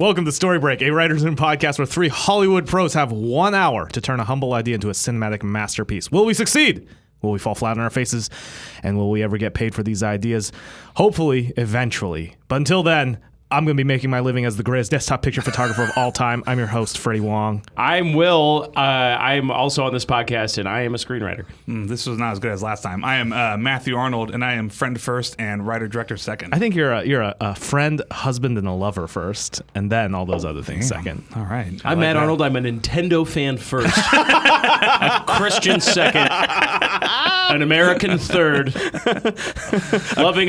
Welcome to Story Break, a writer's room podcast where three Hollywood pros have 1 hour to turn a humble idea into a cinematic masterpiece. Will we succeed? Will we fall flat on our faces? And will we ever get paid for these ideas? Hopefully, eventually. But until then, I'm going to be making my living as the greatest desktop picture photographer of all time. I'm your host, Freddie Wong. I'm Will. I'm also on this podcast, and I am a screenwriter. This was not as good as last time. I am Matthew Arnold, and I am friend first and writer-director second. I think you're a friend, husband, and a lover first, and then all those other things second. All right. I'm Matt Arnold. I'm a Nintendo fan first, a Christian second, an American third, loving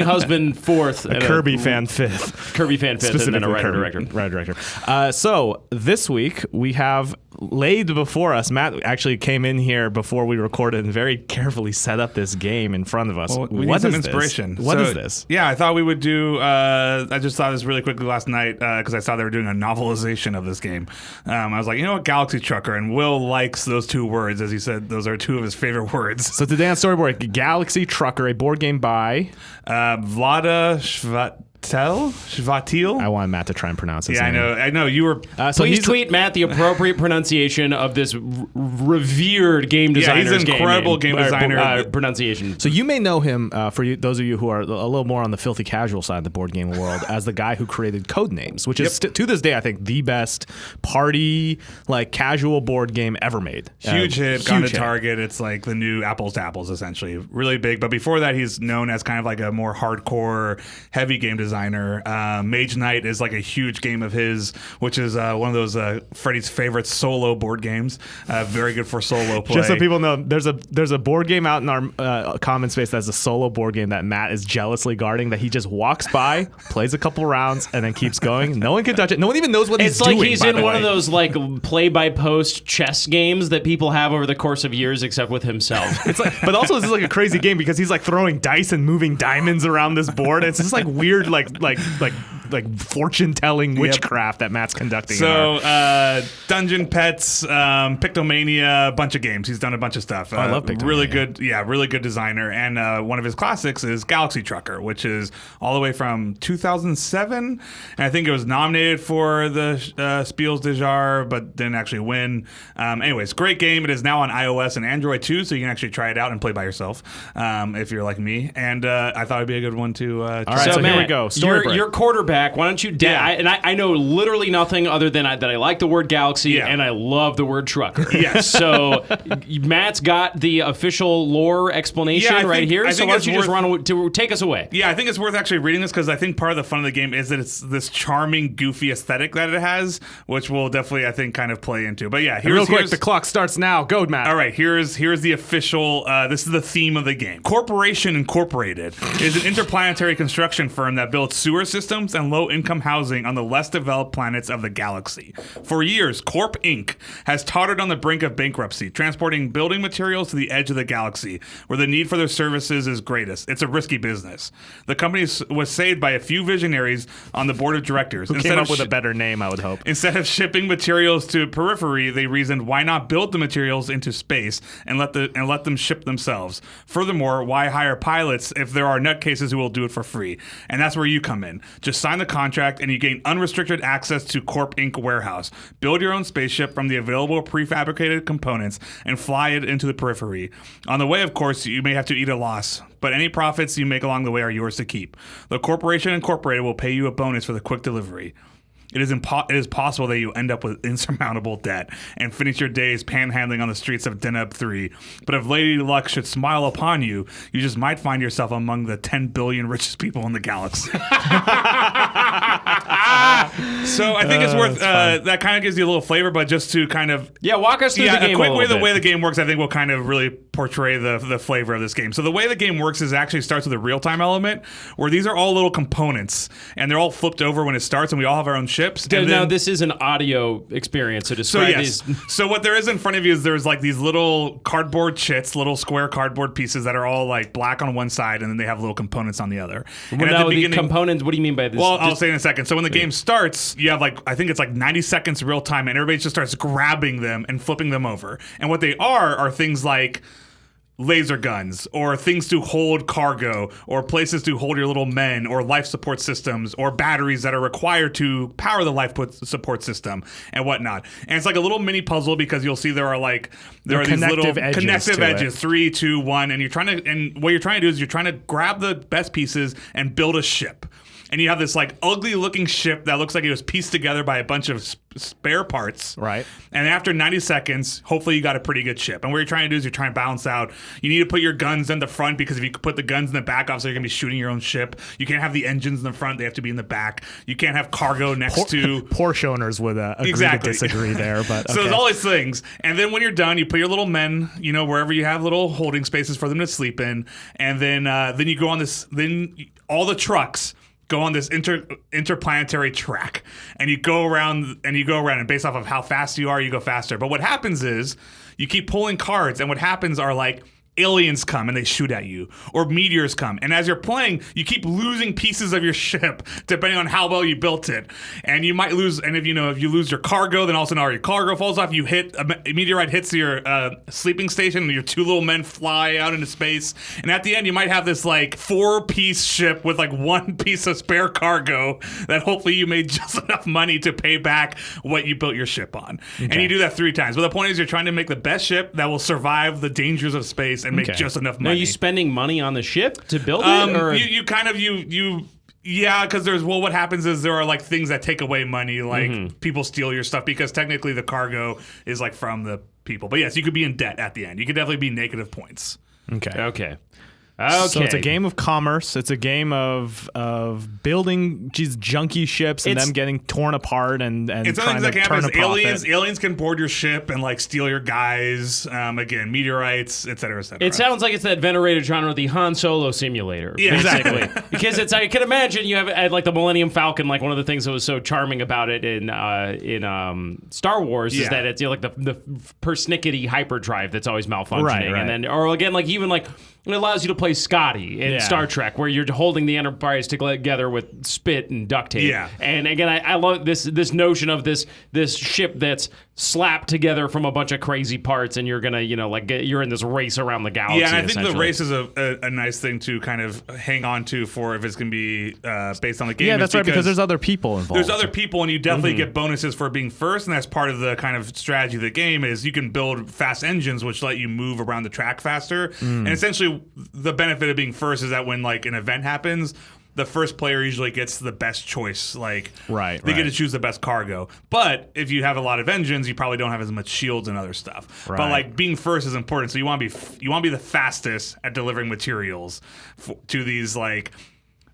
husband fourth, and a Kirby fan fifth. Kirby fan fifth, and then a writer-director. So this week we have laid before us. Matt actually came in here before we recorded and very carefully set up this game in front of us. Well, we need some inspiration. What is this? Yeah, I thought we would do. I just saw this really quickly last night because I saw they were doing a novelization of this game. I was like, you know what, Galaxy Trucker, and Will likes those two words, as he said. Those are two of his favorite words. So today on Storyboard, Galaxy Trucker, a board game by Vlada Chvátil? I want Matt to try and pronounce his name. Yeah, I know. You were. Please tweet Matt the appropriate pronunciation of this revered game designer's he's an incredible game designer. Pronunciation. So you may know him, those of you who are a little more on the filthy casual side of the board game world, as the guy who created Codenames, which is to this day, I think, the best party, casual board game ever made. Huge hit, gone to Target. It's like the new Apples to Apples, essentially. Really big. But before that, he's known as kind of like a more hardcore, heavy game designer. Mage Knight is like a huge game of his, which is one of those Freddie's favorite solo board games. Very good for solo play. Just so people know, there's a board game out in our common space that's a solo board game that Matt is jealously guarding, that he just walks by, plays a couple rounds, and then keeps going. No one can touch it. No one even knows what he's doing. It's like he's in one of those play-by-post chess games that people have over the course of years, except with himself. It's but also this is like a crazy game because he's like throwing dice and moving diamonds around this board. It's just like weird, like fortune-telling witchcraft that Matt's conducting. So Dungeon Pets, Pictomania, a bunch of games. He's done a bunch of stuff. I love Pictomania. Really good designer. And one of his classics is Galaxy Trucker, which is all the way from 2007. And I think it was nominated for the Spiels des Jahres, but didn't actually win. Anyways, great game. It is now on iOS and Android too, so you can actually try it out and play by yourself if you're like me. And I thought it'd be a good one to try. All right, so Matt, here we go. Your quarterback. Why don't you? I know literally nothing other than that I like the word galaxy and I love the word trucker. Yeah. So Matt's got the official lore explanation right here. So why don't you just run to take us away? Yeah, I think it's worth actually reading this because I think part of the fun of the game is that it's this charming, goofy aesthetic that it has, which will definitely, I think, kind of play into. But yeah, real quick, the clock starts now. Go, Matt. All right, here's the official. This is the theme of the game. Corporation Incorporated is an interplanetary construction firm that builds sewer systems and low-income housing on the less developed planets of the galaxy. For years, Corp Inc. has tottered on the brink of bankruptcy, transporting building materials to the edge of the galaxy, where the need for their services is greatest. It's a risky business. The company was saved by a few visionaries on the board of directors. Who came up with a better name, I would hope. Instead of shipping materials to periphery, they reasoned, why not build the materials into space and let them ship themselves? Furthermore, why hire pilots if there are nutcases who will do it for free? And that's where you come in. Just sign the contract and you gain unrestricted access to Corp Inc. warehouse. Build your own spaceship from the available prefabricated components and fly it into the periphery. On the way, of course, you may have to eat a loss, but any profits you make along the way are yours to keep. The Corporation Incorporated will pay you a bonus for the quick delivery. It is possible that you end up with insurmountable debt and finish your days panhandling on the streets of Deneb 3. But if Lady Luck should smile upon you, you just might find yourself among the 10 billion richest people in the galaxy. So I think it's worth, that kind of gives you a little flavor, but just to kind of... Yeah, walk us through the game the way the game works, I think will kind of really portray the flavor of this game. So the way the game works is it actually starts with a real-time element, where these are all little components, and they're all flipped over when it starts, and we all have our own ships. Now, this is an audio experience, so describe these. So what there is in front of you is there's like these little cardboard chits, little square cardboard pieces that are all like black on one side, and then they have little components on the other. Well, and now, the components, what do you mean by this? Well, I'll say in a second. So when the game starts, you have I think it's 90 seconds real time, and everybody just starts grabbing them and flipping them over. And what they are things like laser guns or things to hold cargo or places to hold your little men or life support systems or batteries that are required to power the life support system and whatnot. And it's like a little mini puzzle because you'll see there are these little connective edges, 3, 2, 1, and what you're trying to do is you're trying to grab the best pieces and build a ship. And you have this like ugly looking ship that looks like it was pieced together by a bunch of spare parts. Right. And after 90 seconds, hopefully you got a pretty good ship. And what you're trying to do is you're trying to balance out. You need to put your guns in the front because if you put the guns in the back, obviously you're going to be shooting your own ship. You can't have the engines in the front. They have to be in the back. You can't have cargo next to... Porsche owners would agree to disagree there. But So there's all these things. And then when you're done, you put your little men, wherever you have little holding spaces for them to sleep in. And then you go on this... Then all the trucks... go on this interplanetary track, and you go around, and based off of how fast you are, you go faster. But what happens is you keep pulling cards, and what happens are like aliens come and they shoot at you, or meteors come. And as you're playing, you keep losing pieces of your ship depending on how well you built it. And you might lose, and if you lose your cargo, then all of a sudden all your cargo falls off. You hit, a meteorite hits your sleeping station, and your 2 little men fly out into space. And at the end, you might have this like 4-piece ship with like 1 piece of spare cargo that hopefully you made just enough money to pay back what you built your ship on. Okay. And you do that 3 times. But the point is you're trying to make the best ship that will survive the dangers of space and make just enough money. Now, are you spending money on the ship to build it? Or? Yeah, because what happens is there are like things that take away money, like people steal your stuff because technically the cargo is like from the people. But yes, you could be in debt at the end. You could definitely be negative points. Okay. So it's a game of commerce. It's a game of building these junky ships and them getting torn apart and it's trying to turn a profit. Aliens can board your ship and like steal your guys. Again, meteorites, et cetera, et cetera. It sounds like it's that venerated genre, the Han Solo simulator, basically. Because I can imagine you have like the Millennium Falcon. Like one of the things that was so charming about it in Star Wars is that it's like the persnickety hyperdrive that's always malfunctioning, right. And then or again like even like. It allows you to play Scotty in Star Trek, where you're holding the Enterprise together with spit and duct tape. Yeah. And again, I love this notion of this ship that's slapped together from a bunch of crazy parts, and you're gonna, you're in this race around the galaxy. Yeah, and I think the race is a nice thing to kind of hang on to for if it's gonna be based on the game. Yeah, that's right, because there's other people involved. There's other people, and you definitely get bonuses for being first, and that's part of the kind of strategy of the game is you can build fast engines which let you move around the track faster. And essentially, the benefit of being first is that when like an event happens, the first player usually gets the best choice. Like, they get to choose the best cargo. But if you have a lot of engines, you probably don't have as much shields and other stuff. Right. But like being first is important. So you want to be the fastest at delivering materials to these like.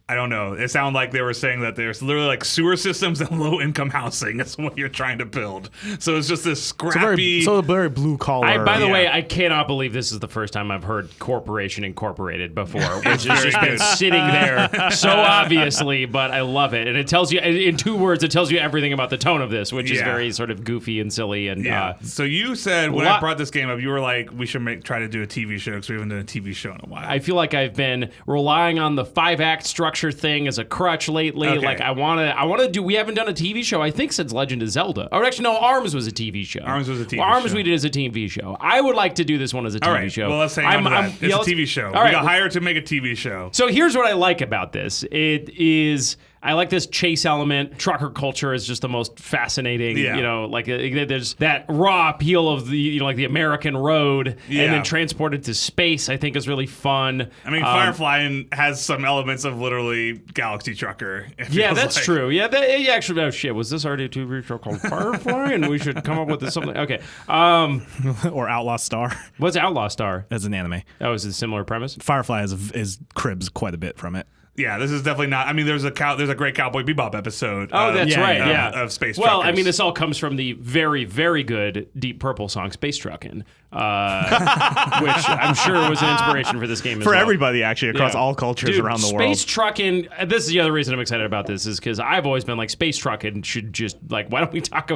I don't know. It sounded like they were saying that there's literally like sewer systems and low-income housing. That's what you're trying to build. So it's just this scrappy... very blue-collar. By the way, I cannot believe this is the first time I've heard Corporation Incorporated before, which has just been sitting there so obviously, but I love it. And it tells you, in 2 words, it tells you everything about the tone of this, which is very sort of goofy and silly. And so you said, when I brought this game up, you were like, we should try to do a TV show because we haven't done a TV show in a while. I feel like I've been relying on the 5-act structure thing as a crutch lately. Okay. Like I want to do. We haven't done a TV show I think since Legend of Zelda. Or actually, no, ARMS was a TV show. ARMS was a TV show. ARMS we did as a TV show. I would like to do this one as a TV show. Well, let's hang on to that. It's a TV show. We got hired to make a TV show. So here's what I like about this. It is. I like this chase element. Trucker culture is just the most fascinating. There's that raw appeal of the like the American road, and then transported to space. I think is really fun. I mean, Firefly has some elements of literally Galaxy Trucker. Yeah, that's true. Yeah, actually, oh shit, was this already a TV show called Firefly? And we should come up with something. Okay, or Outlaw Star. What's Outlaw Star? As an anime. Oh, is it a similar premise? Firefly is cribs quite a bit from it. Yeah, this is definitely not. I mean, there's a great Cowboy Bebop episode. Oh, that's right. Yeah, of Space. Well, Truckers. I mean, this all comes from the very, very good Deep Purple song "Space Truckin'," which I'm sure was an inspiration for this game as for well. everybody, actually, across all cultures around the world. Space trucking. This is the other reason I'm excited about this is because I've always been like space trucking should just like why don't we talk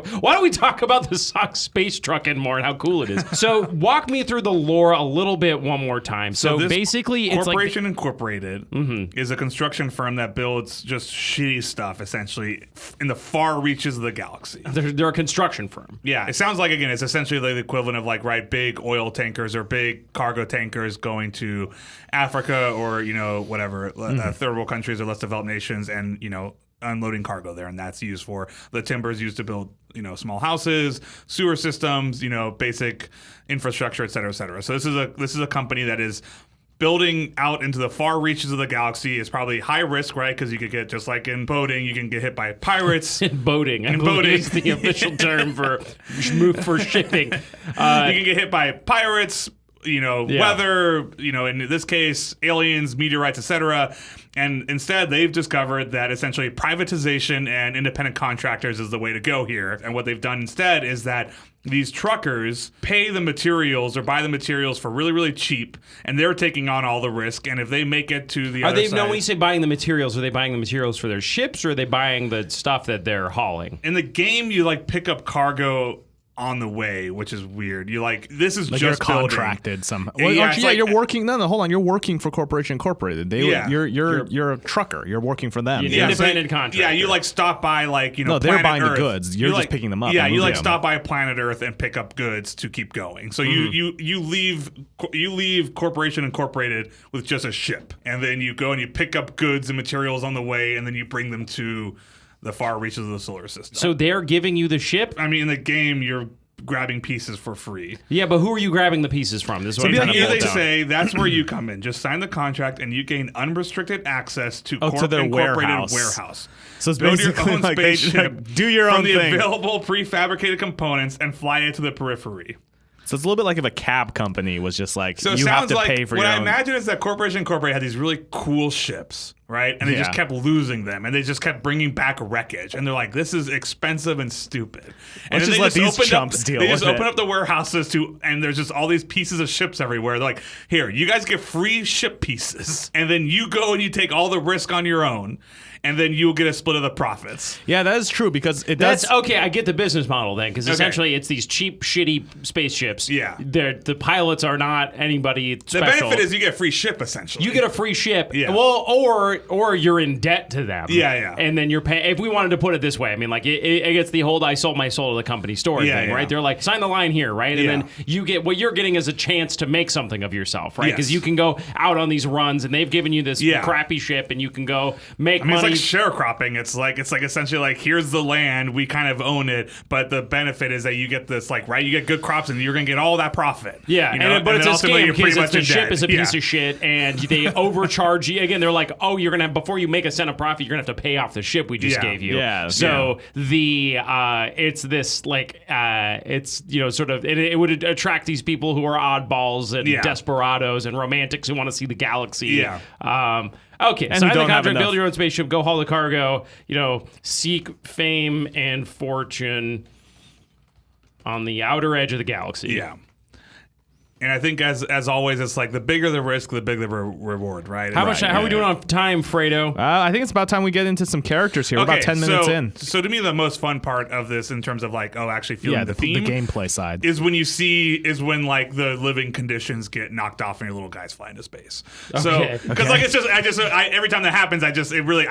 about the song Space Truckin' more and how cool it is. So walk me through the lore a little bit one more time. So this basically, it's Corporation Incorporated is a construction firm that builds just shitty stuff, essentially, in the far reaches of the galaxy. They're a construction firm. Yeah, it sounds like, again, it's essentially like the equivalent of like, right, big oil tankers or big cargo tankers going to Africa or, whatever, third world countries or less developed nations and, unloading cargo there. And that's used for the timbers used to build, small houses, sewer systems, basic infrastructure, et cetera, et cetera. So this is a company that is building out into the far reaches of the galaxy. Is probably high risk, right? Because you could get, just like in boating, you can get hit by pirates. Boating. And boating is the official term for shipping. You can get hit by pirates, weather, in this case, aliens, meteorites, etc. And instead, they've discovered that essentially privatization and independent contractors is the way to go here. And what they've done instead is that these truckers pay the materials or buy the materials for really, really cheap, and they're taking on all the risk. And if they make it to the other side... No, when you say buying the materials, are they buying the materials for their ships, or are they buying the stuff that they're hauling? In the game, you pick up cargo on the way, which is weird. This is like just you're contracted somehow. Well, Yeah, you're working. No, hold on. You're working for Corporation Incorporated. You're a trucker. You're working for them. Independent contractor. Yeah, you stop by No, they're Planet buying Earth. the goods. You're just picking them up. Yeah, and you moving them. stop by Planet Earth and pick up goods to keep going. So you leave Corporation Incorporated with just a ship, and then you go and you pick up goods and materials on the way, and then you bring them to the far reaches of the solar system. So they're giving you the ship? I mean, in the game, you're grabbing pieces for free. Yeah, but who are you grabbing the pieces from? This is what I'm trying to here pull they down. say that's where you come in. Just sign the contract and you gain unrestricted access to their Incorporated warehouse. So it's Build your basically own like they spaceship do your own from the thing. available prefabricated components and fly it to the periphery. So it's a little bit like if a cab company was just like, So it you have sounds to like pay for what your I own. imagine is that Corporation Incorporated had these really cool ships, right? And they just kept losing them, and they just kept bringing back wreckage. And they're like, "This is expensive and stupid." And Let's then just let these chumps deal They with just it. open up the warehouses and there's just all these pieces of ships everywhere. They're like, "Here, you guys get free ship pieces, and then you go and you take all the risk on your own." And then you'll get a split of the profits. Yeah, that is true because it does. That's okay. I get the business model then, because essentially it's these cheap, shitty spaceships. Yeah. The pilots are not anybody special. The benefit is you get a free ship, essentially. You get a free ship. Yeah. Well, or you're in debt to them. Yeah. And then you're paying. If we wanted to put it this way, I mean, like it gets the whole "I sold my soul to the company" story thing, right? They're like, sign the line here, right? And then you get what you're getting is a chance to make something of yourself, right? Because you can go out on these runs, and they've given you this crappy ship, and you can go make money. It's like sharecropping. It's like essentially like, here's the land, we kind of own it, but the benefit is that you get this, like, right, you get good crops and you're gonna get all that profit. Yeah, but it's a scam because the ship is a piece debt. of shit, and they overcharge you. Again, they're like, oh, you're gonna have, before you make a cent of profit, you're gonna have to pay off the ship we just gave you. Yeah. So it's this like it's sort of it would attract these people who are oddballs and desperados and romantics who want to see the galaxy. Yeah. Okay, And sign the who don't have contract, enough. build your own spaceship, go haul the cargo, seek fame and fortune on the outer edge of the galaxy. Yeah. And I think as always, it's like the bigger the risk, the bigger the reward, right? How are we doing on time, Fredo? I think it's about time we get into some characters here. We're about 10 minutes in. So to me, the most fun part of this, in terms of like, actually feeling the theme, the gameplay side, is when like the living conditions get knocked off and your little guys fly into space. So because like every time that happens, I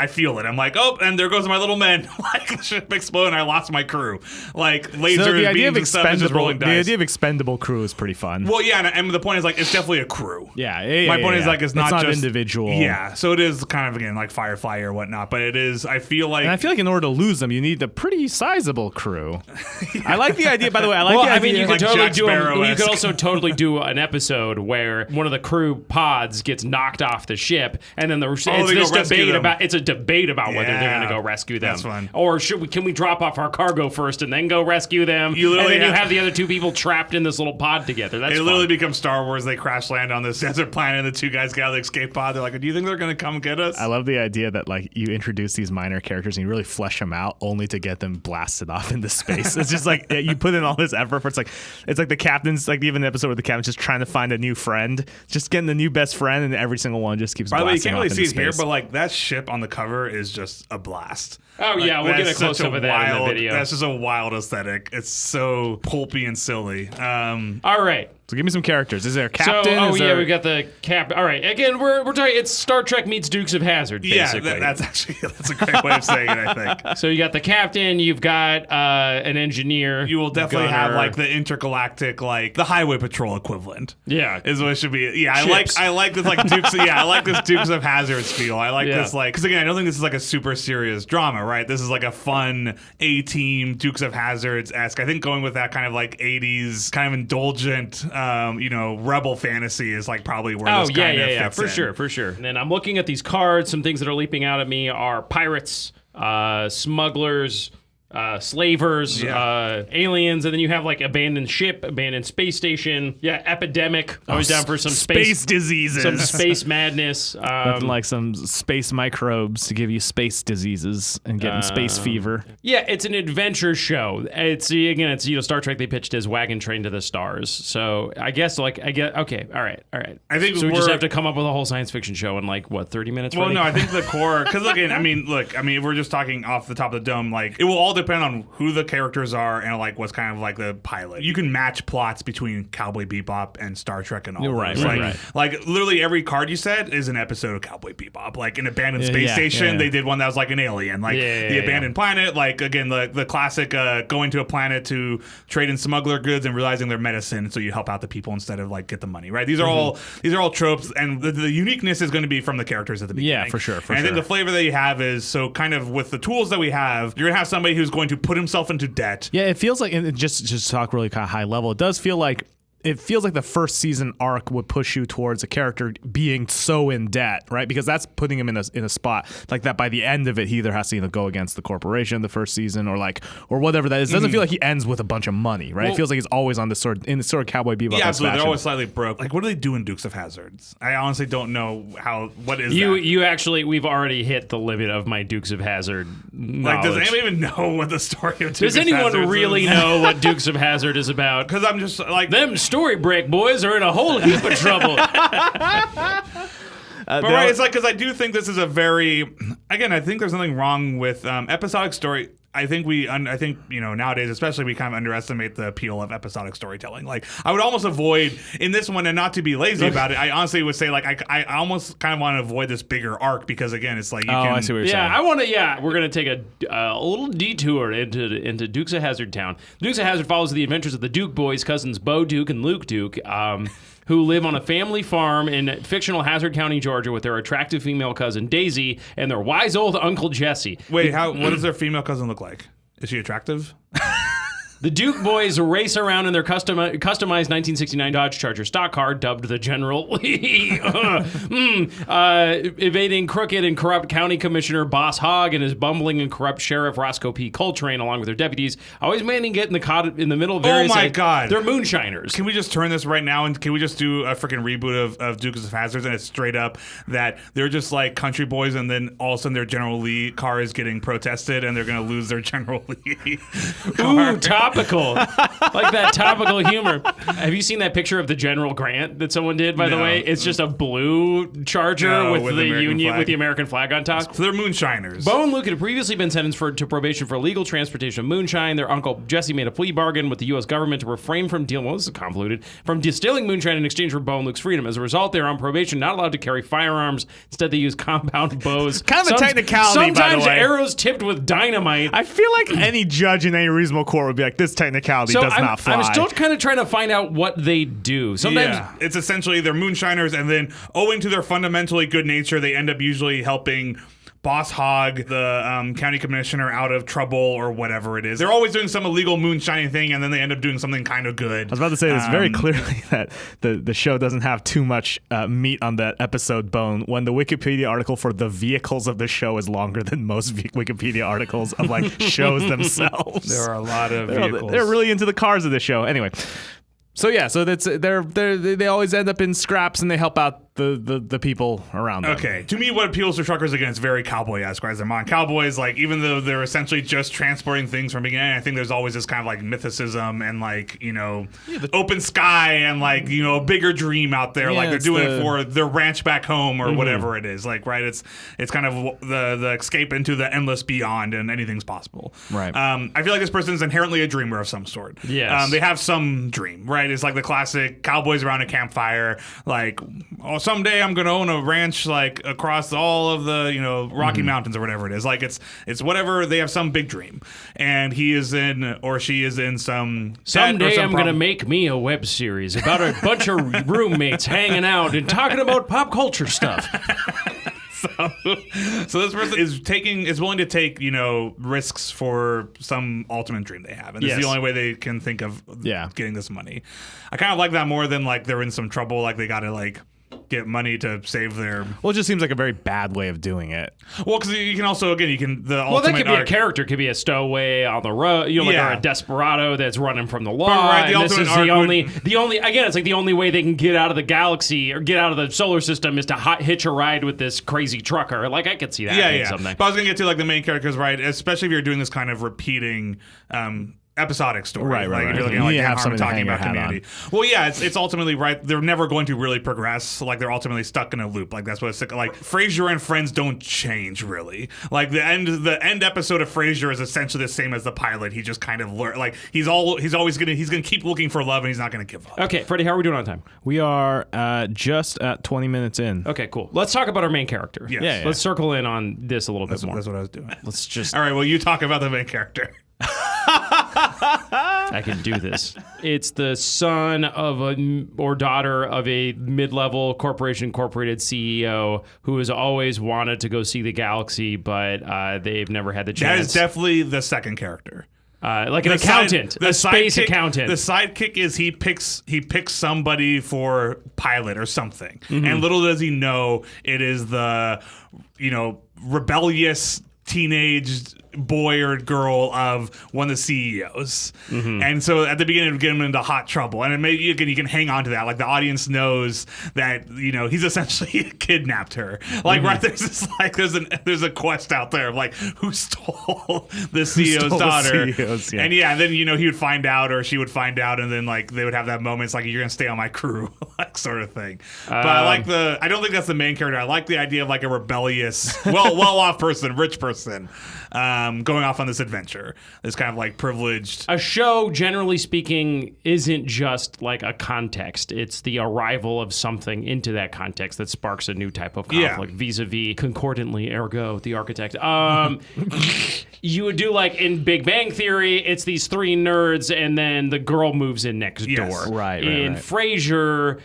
feel it. I'm like, oh, and there goes my little men. Like, ship explode and I lost my crew. Like lasers, so the idea of beams, and stuff is just rolling dice. The idea of expendable crew is pretty fun. Well, yeah, and the point is like it's definitely a crew. My point is like it's not just individual. Yeah, so it is kind of, again, like Firefly or whatnot, but it is. I feel like in order to lose them, you need a pretty sizable crew. I like the idea. By the way, you could like totally Jack do. You could Sparrow-esque. also totally do an episode where one of the crew pods gets knocked off the ship, and then it's a debate about whether they're going to go rescue them. That's fun. Or can we drop off our cargo first and then go rescue them? You have the other two people trapped in this little pod together. That's fun. Literally becomes Star Wars. They crash land on this desert planet, and the two guys get out of the escape pod. They're like, do you think they're going to come get us? I love the idea that like you introduce these minor characters and you really flesh them out only to get them blasted off into space. It's just like you put in all this effort for it's like the captain's, like even the episode where the captain's just trying to find a new friend, just getting the new best friend, and every single one just keeps By the way, you blasting can't really off see into it here, space. but like that ship on the cover is just a blast. Oh, yeah, we'll get a close-up of that in the video. That's just a wild aesthetic. It's so pulpy and silly. All right. So give me some characters. Is there a captain? We got the cap. All right, again, we're talking. It's Star Trek meets Dukes of Hazzard. Basically. Yeah, that's a great way of saying it. I think. So you got the captain. You've got an engineer. You will definitely have like the intergalactic, like the highway patrol equivalent. Yeah, is what it should be. Yeah, Ships. I like this like Dukes. I like this Dukes of Hazzard feel. I like this like because again, I don't think this is like a super serious drama, right? This is like a fun A-team Dukes of Hazzards-esque. I think going with that kind of like 80s kind of indulgent, rebel fantasy is like probably where this kind of fits in. For sure. And then I'm looking at these cards. Some things that are leaping out at me are pirates, smugglers, slavers, aliens, and then you have like abandoned ship, abandoned space station, epidemic. I was down for some space diseases, some space madness, nothing like some space microbes to give you space diseases and getting space fever. Yeah, it's an adventure show. It's Star Trek. They pitched as Wagon Train to the Stars. So I guess okay, all right. I think so we just have to come up with a whole science fiction show in like what 30 minutes. Well, no, I think the core because if we're just talking off the top of the dome, like it will all depend on who the characters are and like what's kind of like the pilot. You can match plots between Cowboy Bebop and Star Trek and all. Right. Like literally every card you said is an episode of Cowboy Bebop. Like an abandoned space station, they did one that was like an alien. Like the abandoned planet. Like again, the classic going to a planet to trade in smuggler goods and realizing they're medicine, so you help out the people instead of like get the money. Right. These are all tropes, and the uniqueness is going to be from the characters at the beginning. Yeah, for sure. I think the flavor that you have is so kind of with the tools that we have, you're gonna have somebody who's going to put himself into debt. Yeah, it feels like, and just talk really kind of high level, it does feel like the first season arc would push you towards a character being so in debt, right? Because that's putting him in a spot like that. By the end of it, he either has to go against the corporation the first season or whatever that is. It doesn't feel like he ends with a bunch of money, right? It feels like he's always on this sort of Cowboy Bebop. Yeah, absolutely. They're always slightly broke. Like, what do they do in Dukes of Hazzards? I honestly don't know what is that? You actually, we've already hit the limit of my Dukes of Hazzard knowledge. Like, does anyone even know what the story of Dukes Does of anyone Hazzard really is? know what Dukes of Hazzard is about? Because I'm just like them story break boys are in a whole heap of trouble. But right, it's like because I do think this is a very I think there's nothing wrong with episodic story. I think nowadays especially we kind of underestimate the appeal of episodic storytelling. Like I would almost avoid in this one, and not to be lazy about it, I honestly would say like I almost kind of want to avoid this bigger arc because again it's like you can. I see what you're saying. I want to. We're gonna take a little detour into Dukes of Hazzard Town. Dukes of Hazzard follows the adventures of the Duke boys, cousins Bo Duke and Luke Duke. Who live on a family farm in fictional Hazard County, Georgia, with their attractive female cousin Daisy and their wise old uncle Jesse. Wait, what does their female cousin look like? Is she attractive? The Duke boys race around in their customized 1969 Dodge Charger stock car, dubbed the General, evading crooked and corrupt County Commissioner Boss Hogg and his bumbling and corrupt Sheriff Roscoe P. Coltrane, along with their deputies, always managing to get in the middle of various... Oh my God. They're moonshiners. Can we just turn this right now and can we just do a freaking reboot of Dukes of Hazzard and it's straight up that they're just like country boys and then all of a sudden their General Lee car is getting protested and they're going to lose their General Lee car. Ooh, topical. Like that topical humor. Have you seen that picture of the General Grant that someone did, by the way? It's just a blue Charger with the American flag on top. So they're moonshiners. Bo and Luke had previously been sentenced to probation for illegal transportation of moonshine. Their uncle Jesse made a plea bargain with the U.S. government to refrain from this is convoluted, from distilling moonshine in exchange for Bo and Luke's freedom. As a result, they're on probation, not allowed to carry firearms. Instead, they use compound bows. Kind of a technicality, by the way. Sometimes arrows tipped with dynamite. I feel like any judge in any reasonable court would be like, this technicality does not fly. I'm still kind of trying to find out what they do. Sometimes it's essentially they're moonshiners, and then owing to their fundamentally good nature, they end up usually helping Boss Hogg, the county commissioner, out of trouble or whatever it is. They're always doing some illegal moonshining thing, and then they end up doing something kind of good. I was about to say this very clearly that the show doesn't have too much meat on that episode bone when the Wikipedia article for the vehicles of the show is longer than most Wikipedia articles of like shows themselves. There are a lot of vehicles. They're really into the cars of the show. Anyway. So yeah, so they always end up in scraps and they help out the people around them. Okay. To me, what appeals to truckers, again, it's very cowboy-esque, right? They're modern cowboys, like, even though they're essentially just transporting things from beginning, I think there's always this kind of, like, mythicism and, like, open sky and, like, a bigger dream out there. Like, they're doing it for their ranch back home or whatever it is. Like, right? It's kind of the escape into the endless beyond, and anything's possible. Right. I feel like this person's inherently a dreamer of some sort. Yes. They have some dream, right? It's like the classic cowboys around a campfire, like, oh, someday I'm going to own a ranch, like, across all of the, Rocky Mountains or whatever it is. Like, it's whatever. They have some big dream. And he is in, or she is in some... Someday I'm going to make me a web series about a bunch of roommates hanging out and talking about pop culture stuff. So this person is willing to take, risks for some ultimate dream they have. And this is the only way they can think of getting this money. I kind of like that more than, like, they're in some trouble, like they got to, like, get money to save their... Well, it just seems like a very bad way of doing it. Well, because you can also, again, the well, ultimate that could be a character. Could be a stowaway on the road, or a desperado that's running from the law. Right, and this is the only, again, it's like the only way they can get out of the galaxy or get out of the solar system is to hitch a ride with this crazy trucker. Like, I could see that being something. But I was going to get to, like, the main characters, right? Especially if you're doing this kind of repeating... episodic story. Right. If you're looking at, like, Dan have Harmon something to talking hang your about hat community. Well, yeah, it's ultimately, right, they're never going to really progress. Like, they're ultimately stuck in a loop. Like, that's what it's like. Frasier and Friends don't change, really. Like, the end episode of Frasier is essentially the same as the pilot. He just kind of learned, like, he's always gonna keep looking for love, and he's not gonna give up. Okay, Freddie, how are we doing on time? We are just at 20 minutes in. Okay, cool. Let's talk about our main character. Yes. Yeah. Let's circle in on this a little bit more. That's what I was doing. Let's just... All right, well, you talk about the main character. I can do this. It's the son of or daughter of a mid-level corporation incorporated CEO who has always wanted to go see the galaxy, but they've never had the chance. That is definitely the second character. Like an accountant, a space accountant. The sidekick is he picks somebody for pilot or something, and little does he know it is the rebellious teenage boy or girl of one of the CEOs. And so at the beginning, it would get him into hot trouble. And it may, you can hang on to that. Like, the audience knows that, he's essentially kidnapped her. Like, right, there's this, like, there's a quest out there of, like, who stole the CEO's daughter. And then, he would find out, or she would find out, and then, like, they would have that moment. It's like, you're going to stay on my crew, like, sort of thing. But I don't think that's the main character. I like the idea of, like, a rebellious, well-off person, rich person, going off on this adventure. This kind of, like, privileged. A show, generally speaking, isn't just like a context. It's the arrival of something into that context that sparks a new type of conflict, vis-a-vis concordantly, ergo, the architect. You would do, like, in Big Bang Theory, it's these three nerds, and then the girl moves in next door. Right. In Frasier,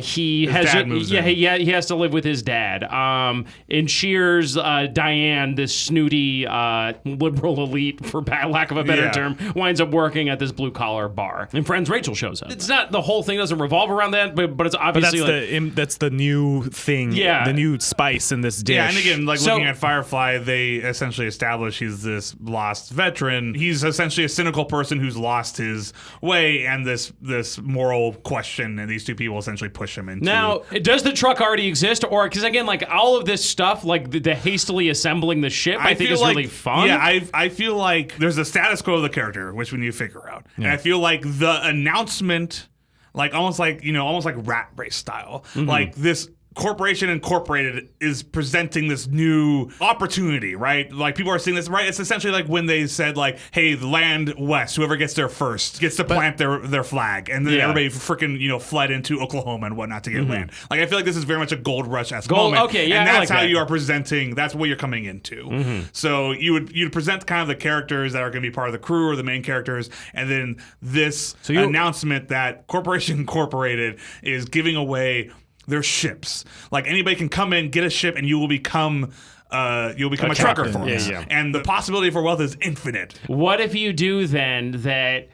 he has to live with his dad. In Cheers, Diane, this snooty liberal elite, for lack of a better term, winds up working at this blue collar bar. And Friends, Rachel shows up. It's not, the whole thing doesn't revolve around that, but it's obviously that's the new thing. Yeah. The new spice in this dish. Yeah, and again, like, looking at Firefly, they essentially establish he's this lost veteran. He's essentially a cynical person who's lost his way, and this moral question, and these two people essentially push him into... Now, does the truck already exist? Or, because again, like, all of this stuff, like the hastily assembling the ship, I think is really fun. Yeah, I feel like there's a status quo of the character, which we need to figure out. Yeah. And I feel like the announcement, like, almost like Rat Race style, like, this Corporation Incorporated is presenting this new opportunity, right? Like, people are seeing this, right? It's essentially like when they said, like, hey, the land west, whoever gets there first gets to plant their flag. And then everybody freaking, fled into Oklahoma and whatnot to get land. Like, I feel like this is very much a gold rush-esque moment. Okay, yeah, and that's like how that. you are presenting, that's what you're coming into. So you'd present kind of the characters that are going to be part of the crew or the main characters, and then this announcement that Corporation Incorporated is giving away their ships. Like, anybody can come in, get a ship, and you will become a trucker for us. And the possibility for wealth is infinite. What if you do then that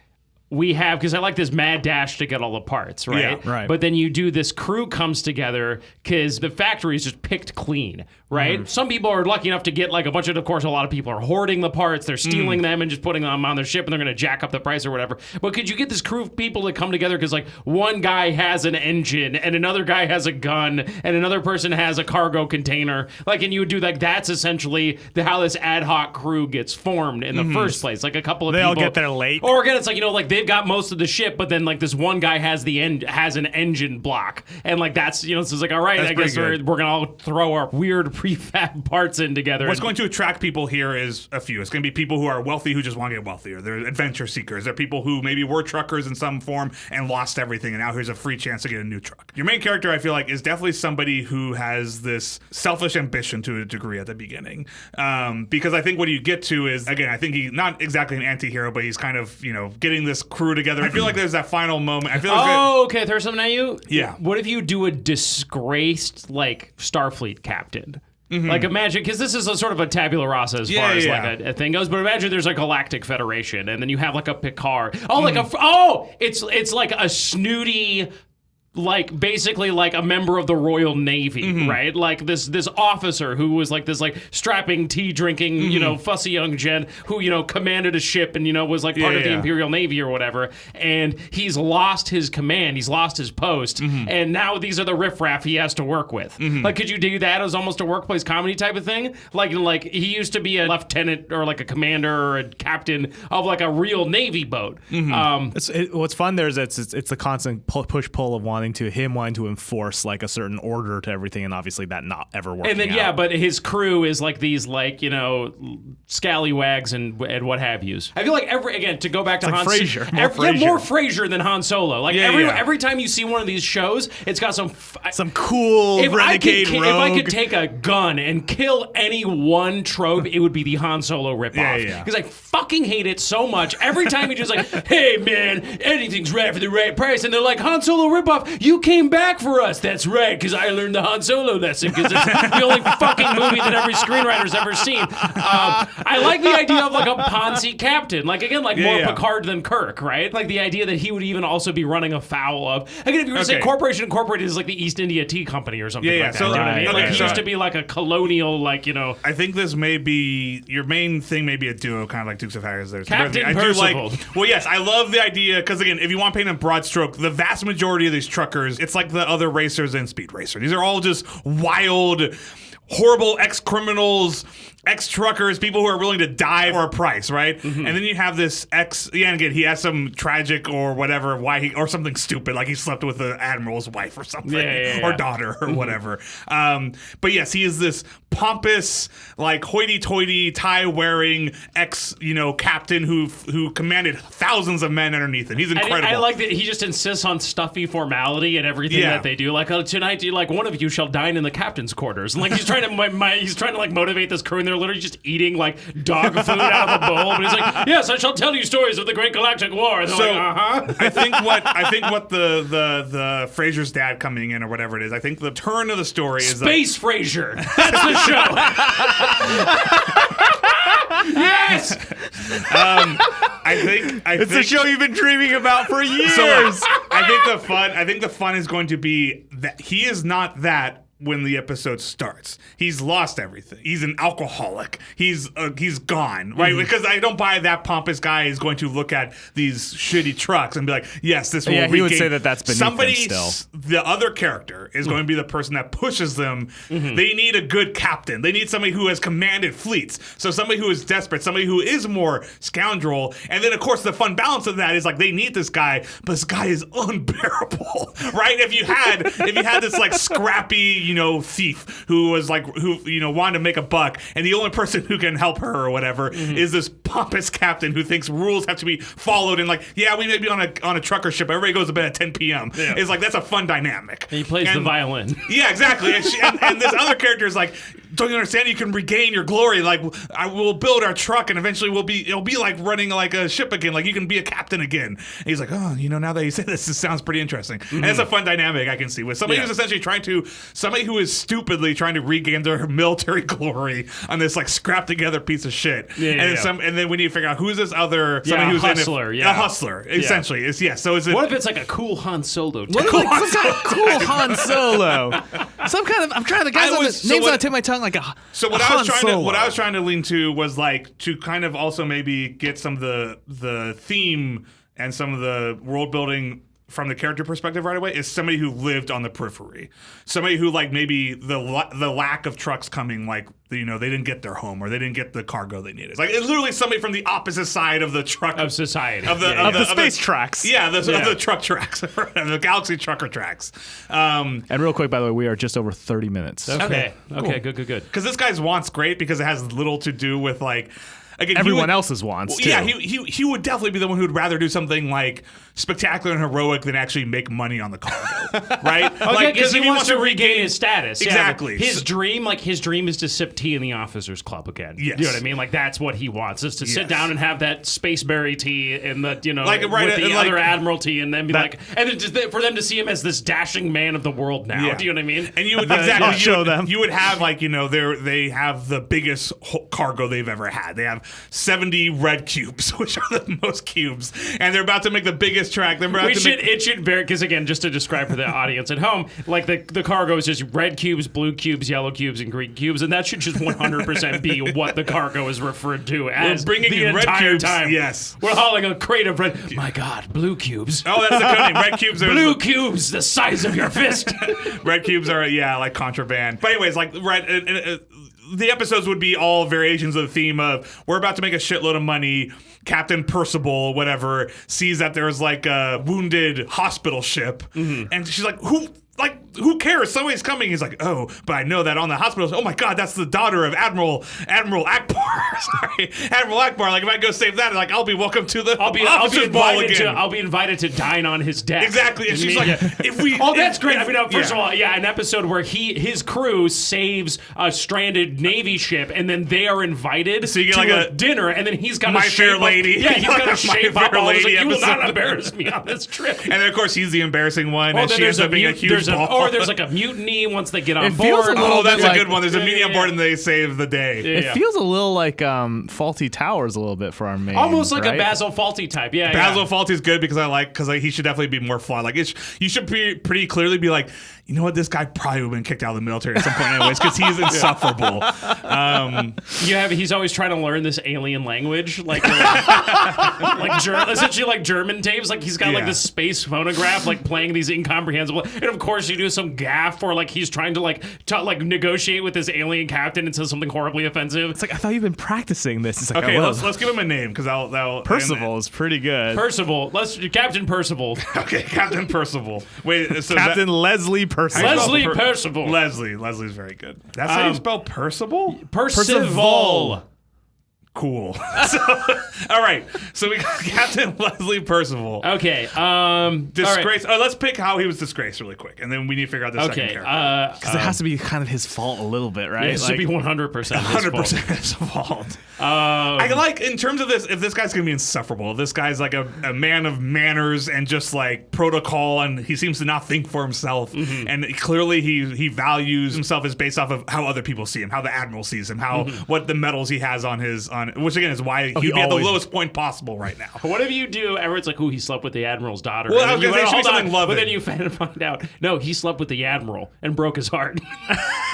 we have, because I like this mad dash to get all the parts, right? Yeah, right. But then you do this crew comes together because the factory is just picked clean, right? Some people are lucky enough to get like a bunch of course, a lot of people are hoarding the parts. They're stealing them and just putting them on their ship and they're going to jack up the price or whatever. But could you get this crew of people to come together because like one guy has an engine and another guy has a gun and another person has a cargo container? Like, and you would do like, that's essentially how this ad hoc crew gets formed in the first place. Like a couple of They people. all get there late. Or again, it's like, like they've got most of the ship, but then like this one guy has an engine block. And like that's, so it's like, all right, That's I guess we're pretty going to all throw our weird prefab parts in together. What's going to attract people here is a few. It's going to be people who are wealthy who just want to get wealthier. They're adventure seekers. They're people who maybe were truckers in some form and lost everything, and now here's a free chance to get a new truck. Your main character, I feel like, is definitely somebody who has this selfish ambition to a degree at the beginning. Because I think what you get to is, again, I think he's not exactly an anti-hero, but he's kind of, getting this crew together. I feel like there's that final moment. I feel like okay, throw something at you? Yeah. What if you do a disgraced, like, Starfleet captain? Like imagine, because this is a sort of a tabula rasa as far as like a thing goes. But imagine there's a Galactic Federation, and then you have like a Picard. It's like a snooty, like basically like a member of the Royal Navy, right? Like this officer who was like this like strapping tea drinking, fussy young gent who commanded a ship and was like part of the Imperial Navy or whatever. And he's lost his command, he's lost his post, and now these are the riffraff he has to work with. Like, could you do that as almost a workplace comedy type of thing? Like he used to be a lieutenant or like a commander or a captain of like a real Navy boat. What's fun there is it's the constant push pull of wanting to enforce like a certain order to everything, and obviously that not ever working. And then out. but his crew is like these like scallywags and what have yous. I feel like to go back to like Han Frasier. more Frasier than Han Solo. Like every time you see one of these shows, it's got some cool renegade rogue. If I could take a gun and kill any one trope, it would be the Han Solo ripoff. Because I fucking hate it so much. Every time you're just like, hey man, anything's right for the right price, and they're like, Han Solo ripoff. You came back for us. That's right, because I learned the Han Solo lesson, because it's the only fucking movie that every screenwriter's ever seen. I like the idea of like a Ponzi captain. Like, again, like more Picard than Kirk, right? Like the idea that he would even also be running afoul of. Again, if you were to say Corporation Incorporated is like the East India Tea Company or something like that. So, you know what I mean? okay, Like he used to be like a colonial, I think this may be your main thing, maybe a duo, kind of like Dukes of Hazzard. Captain I Percival. do like. Well, yes, I love the idea because again, if you want to paint a broad stroke, the vast majority of these truckers, it's like the other racers in Speed Racer. These are all just wild, horrible ex-criminals, ex-truckers, people who are willing to die for a price, right? And then you have this again, he has some tragic or whatever, or something stupid, like he slept with the admiral's wife or something, or daughter or whatever. But yes, he is this pompous, like hoity-toity, tie-wearing captain who commanded thousands of men underneath him. He's incredible. I like that he just insists on stuffy formality and everything that they do. Like, tonight, one of you shall dine in the captain's quarters. And like he's trying to like motivate this crew, and they're literally just eating like dog food out of a bowl. But he's like, yes, I shall tell you stories of the Great Galactic War. And they're like, I think what the Frasier's dad coming in or whatever it is, I think the turn of the story is Space Frasier. That's the show. Yes. I think it's a show you've been dreaming about for years. So I think the fun is going to be that he is not that when the episode starts. He's lost everything. He's an alcoholic. He's gone, right? Because I don't buy that pompous guy is going to look at these shitty trucks and be like, yes, this will regain. He would say that's beneath somebody him still. The other character is going to be the person that pushes them. They need a good captain. They need somebody who has commanded fleets. So somebody who is desperate, somebody who is more scoundrel. And then, of course, the fun balance of that is like they need this guy, but this guy is unbearable, right? If you had this like scrappy, thief who was like, wanted to make a buck, and the only person who can help her or whatever is this pompous captain who thinks rules have to be followed, and like, we may be on a trucker ship, everybody goes to bed at 10 p.m. It's like, that's a fun dynamic. And he plays the violin. Yeah, exactly. And this other character is like, don't you understand? You can regain your glory. Like, I will build our truck, and eventually it'll be like running like a ship again. Like, you can be a captain again. And he's like, now that you say this sounds pretty interesting. And it's a fun dynamic I can see with somebody who's essentially somebody who is stupidly trying to regain their military glory on this like scrap together piece of shit. And and then we need to figure out who's this other somebody who's hustler, a hustler, essentially. So is it? What if it's like a cool Han Solo? What Cool. like some kind of cool Han Solo? Some kind of I'm trying to names on the tip of my tongue like a So what a I was Han trying Solo. to what I was trying to lean to was like to kind of also maybe get some of the theme and some of the world building from the character perspective right away is somebody who lived on the periphery, somebody who like maybe the lack of trucks coming, like they didn't get their home or they didn't get the cargo they needed. Like it's literally somebody from the opposite side of the truck Of society. of the space tracks. Yeah, of the truck tracks, the galaxy trucker tracks. And real quick, by the way, we are just over 30 minutes. Okay. Cool. Okay. Good. Because this guy's want's great because it has little to do with like. Again, Everyone else's wants, too. Yeah, he would definitely be the one who'd rather do something like spectacular and heroic than actually make money on the cargo, right? Okay, because he wants to regain his status. Exactly. Yeah, his dream is to sip tea in the officers' club again. Yes. You know what I mean? Like that's what he wants, is to sit down and have that spaceberry tea in the Right, with the and other like- admiralty, and then be like, and then just for them to see him as this dashing man of the world now. Yeah. Do you know what I mean? And you would I'll show them. You would have like they have the biggest cargo they've ever had. They have 70 red cubes, which are the most cubes, and they're about to make the biggest track. It should vary, because again, just to describe for the audience at home, like the cargo is just red cubes, blue cubes, yellow cubes, and green cubes, and that should just 100% be what the cargo is referred to as. We're bringing the in red entire cubes, time. yes. We're hauling a crate of red. My God, blue cubes. Oh, that's the code name. Red cubes are Blue cubes, the size of your fist. red cubes are like contraband. But anyways, like the episodes would be all variations of the theme of we're about to make a shitload of money. Captain Percival, whatever, sees that there's like a wounded hospital ship, and she's like, who cares? Somebody's coming. He's like, oh, but I know that on the hospital. Oh my God, that's the daughter of Admiral Akbar. Sorry, Admiral Akbar. Like if I go save that, like I'll be welcome to the officers' ball again. I'll be invited to dine on his deck. Exactly, and she's like, if we. Oh, that's great. I mean, first of all, an episode where his crew saves a stranded Navy ship, and then they are invited So you get to like a a dinner, and then he's got My to Fair Lady. Yeah, he's got to My shape up Fair all this. Lady Like, you will not episode. embarrass me on this trip. And then of course he's the embarrassing one, Oh, and then she ends up being a huge ball. Or there's like a mutiny once they get on It feels board. a little Oh, that's bit a like- good one. There's a mutiny on board, and they save the day. It feels a little like Faulty Towers a little bit for our main. Almost like right? a Basil Fawlty type. Yeah, Basil Fawlty is good because he should definitely be more flawed. Like you should pretty clearly be like, you know what, this guy probably would have been kicked out of the military at some point anyways because he's insufferable. He's always trying to learn this alien language, essentially like German tapes. Like he's got like Yeah. this space phonograph, like playing these incomprehensible. And of course, you do some gaff or like he's trying to negotiate with this alien captain and says something horribly offensive. It's like I thought you've been practicing this. It's like Okay, oh, let's give him a name because that'll Percival is pretty good. Percival, Captain Percival, Okay, Captain Percival. Wait, so Captain Leslie Percival. Leslie Percival, Leslie's very good. That's how you spell Percival? Percival. Cool. All right. So we got Captain Leslie Percival. Okay. Disgrace. Let's pick how he was disgraced really quick, and then we need to figure out the second Okay. character. Because it has to be kind of his fault a little bit, right? It should be 100%. 100% his fault. I like in terms of this. If this guy's gonna be insufferable, if this guy's like a man of manners and just like protocol, and he seems to not think for himself, and clearly he values himself is based off of how other people see him, how the admiral sees him, how what the medals he has on his which again is why he'd be at the always- lowest point possible right now. What if you do? Everyone's like, "Ooh, he slept with the admiral's daughter." Well, And I was then gonna you say it should be hold on, something loving. But then you find out, no, he slept with the admiral and broke his heart.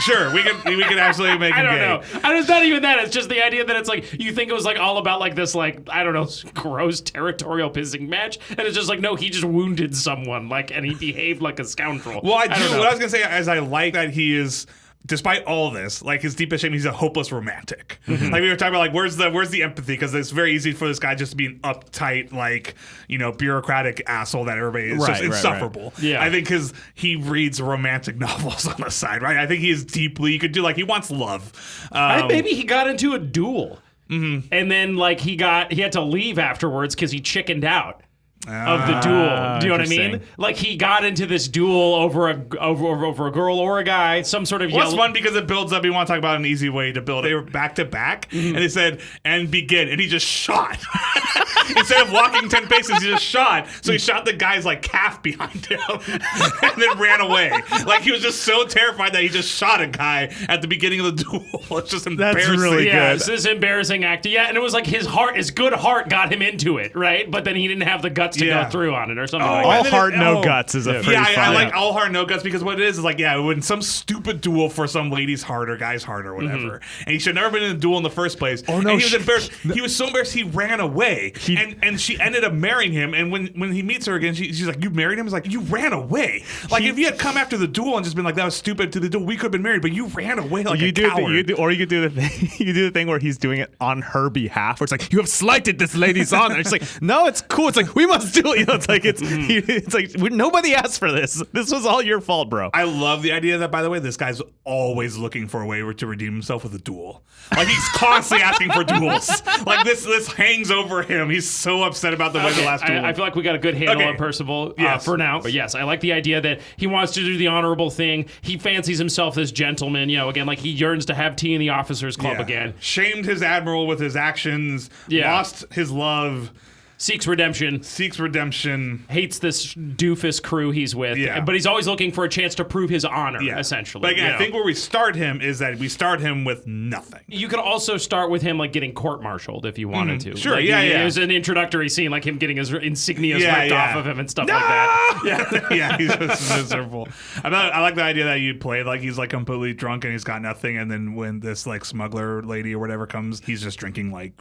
Sure, we can absolutely make I him don't gay. know. And it's not even that. It's just the idea that it's like you think it was like all about like this like I don't know gross territorial pissing match, and it's just like no, he just wounded someone like and he behaved like a scoundrel. Well, I do. don't know. What I was gonna say is I like that he is. Despite all this, like his deepest shame, he's a hopeless romantic. Like we were talking about, like where's the empathy? Because it's very easy for this guy just to be an uptight, like bureaucratic asshole that everybody is just Right, right, insufferable. right. Yeah. I think because he reads romantic novels on the side, right? I think he is deeply. You could do like he wants love. Maybe he got into a duel, and then like he had to leave afterwards because he chickened out. of the duel. Do you know what I mean? interesting. Like he got into this duel over a girl or a guy, some sort of Well, it's yellow. fun because it builds up. You want to talk about an easy way to build it. They were back to back, and they said, and begin. And he just shot. Instead of walking 10 paces, he just shot. So he shot the guy's like calf behind him and then ran away. Like he was just so terrified that he just shot a guy at the beginning of the duel. It's just embarrassing. really Yeah, good. it's this embarrassing act. Yeah, and it was like his good heart got him into it, right? But then he didn't have the guts to Yeah. go through on it or something Oh, like All that. then heart, no oh. guts is a pretty Yeah, I fun. like all heart, no guts because what it is like, yeah, when some stupid duel for some lady's heart or guy's heart or whatever, and he should have never been in a duel in the first place. Oh, no, and he was embarrassed. He was so embarrassed he ran away, and she ended up marrying him. And when he meets her again, she's like, "You married him?" He's like, "You ran away." Like if you had come after the duel and just been like, "That was stupid to the duel," we could have been married, but you ran away like a coward. Or you could do the thing. You do the thing where he's doing it on her behalf, where it's like you have slighted this lady's honor. It's like, no, it's cool. It's like we must do it. You know, it's like it's like nobody asked for this. This was all your fault, bro. I love the idea that, by the way, this guy's always looking for a way to redeem himself with a duel. Like he's constantly asking for duels. Like this hangs over him. He's so upset about the way the last duel. I feel like we got a good handle Okay. on Percival Yes. for now. But yes, I like the idea that he wants to do the honorable thing. He fancies himself this gentleman. You know, again, like he yearns to have tea in the officers club Yeah. again. Shamed his admiral with his actions. Yeah. Lost his love. Seeks redemption. Seeks redemption. Hates this doofus crew he's with. Yeah. But he's always looking for a chance to prove his honor, Yeah. essentially. But again, you I know. think where we start him is that we start him with nothing. You could also start with him like getting court-martialed if you wanted to. Sure, Like, yeah. There's an introductory scene like him getting his insignias Yeah, ripped yeah. off of him and stuff like that. Yeah, he's just miserable. I like the idea that you play like he's like completely drunk and he's got nothing, and then when this like smuggler lady or whatever comes, he's just drinking like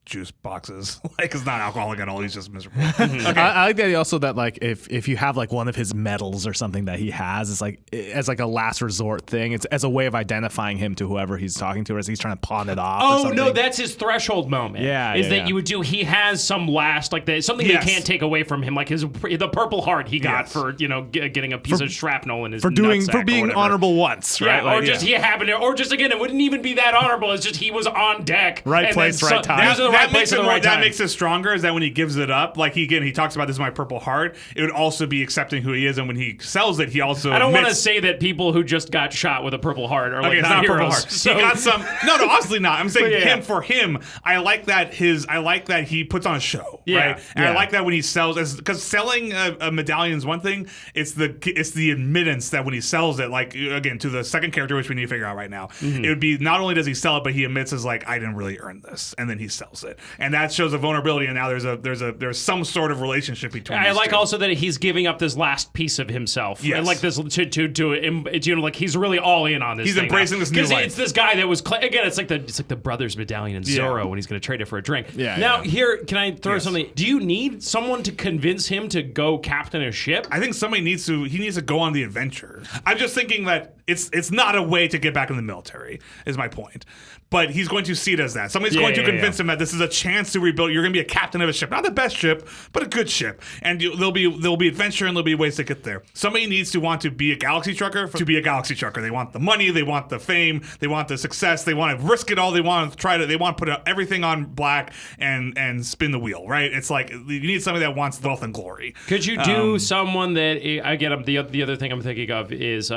juice boxes. Like it's not alcoholic at all. He's just miserable. I like the idea also that like if you have like one of his medals or something that he has, it's like as like a last resort thing. It's as a way of identifying him to whoever he's talking to, or as he's trying to pawn it off. or Oh something. no, that's his threshold moment. Yeah, is yeah, that yeah. you would do? He has some last like something Yes. they can't take away from him, like the Purple Heart he got Yes. for getting a piece of shrapnel in his for nutsack or being whatever. honorable once, Yeah, right? Like, or just he happened to, or just again, it wouldn't even be that honorable. It's just he was on deck, Right and place, then right time. He was in the right place at the right time. That makes it stronger. Is that when he gives it up, like he talks about this is my Purple Heart. It would also be accepting who he is, and when he sells it, he also. I don't want to admits- say that people who just got shot with a Purple Heart are like Okay, it's not not heroes. Purple Heart. So, He got some. No, obviously not. I'm saying Yeah. him for him. I like that he puts on a show, Yeah. right? And Yeah. I like that when he sells, because selling a medallion is one thing. It's the admittance that when he sells it, like again to the second character, which we need to figure out right now, it would be not only does he sell it, but he admits as like I didn't really earn this, and then he sells it, and that shows a vulnerability. And now there's some sort of relationship between. I these like two. also that he's giving up this last piece of himself, Yes. and like this to like he's really all in on this. He's thing embracing this new because life. it's this guy that was again. It's like the brother's medallion in Yeah. Zorro when he's going to trade it for a drink. Yeah, Now yeah. here, can I throw Yes. something? Do you need someone to convince him to go captain a ship? I think somebody needs to go on the adventure. I'm just thinking that it's not a way to get back in the military, is my point. But he's going to see it as that. Somebody's going to convince him that this is a chance to rebuild. You're going to be a captain of a ship, not the best ship, but a good ship. And there'll be adventure and there'll be ways to get there. Somebody needs to want to be a galaxy trucker to be a galaxy trucker. They want the money, they want the fame, they want the success, they want to risk it all. They want to put everything on black and spin the wheel. Right? It's like you need somebody that wants wealth and glory. Could you do someone that I get? The other thing I'm thinking of is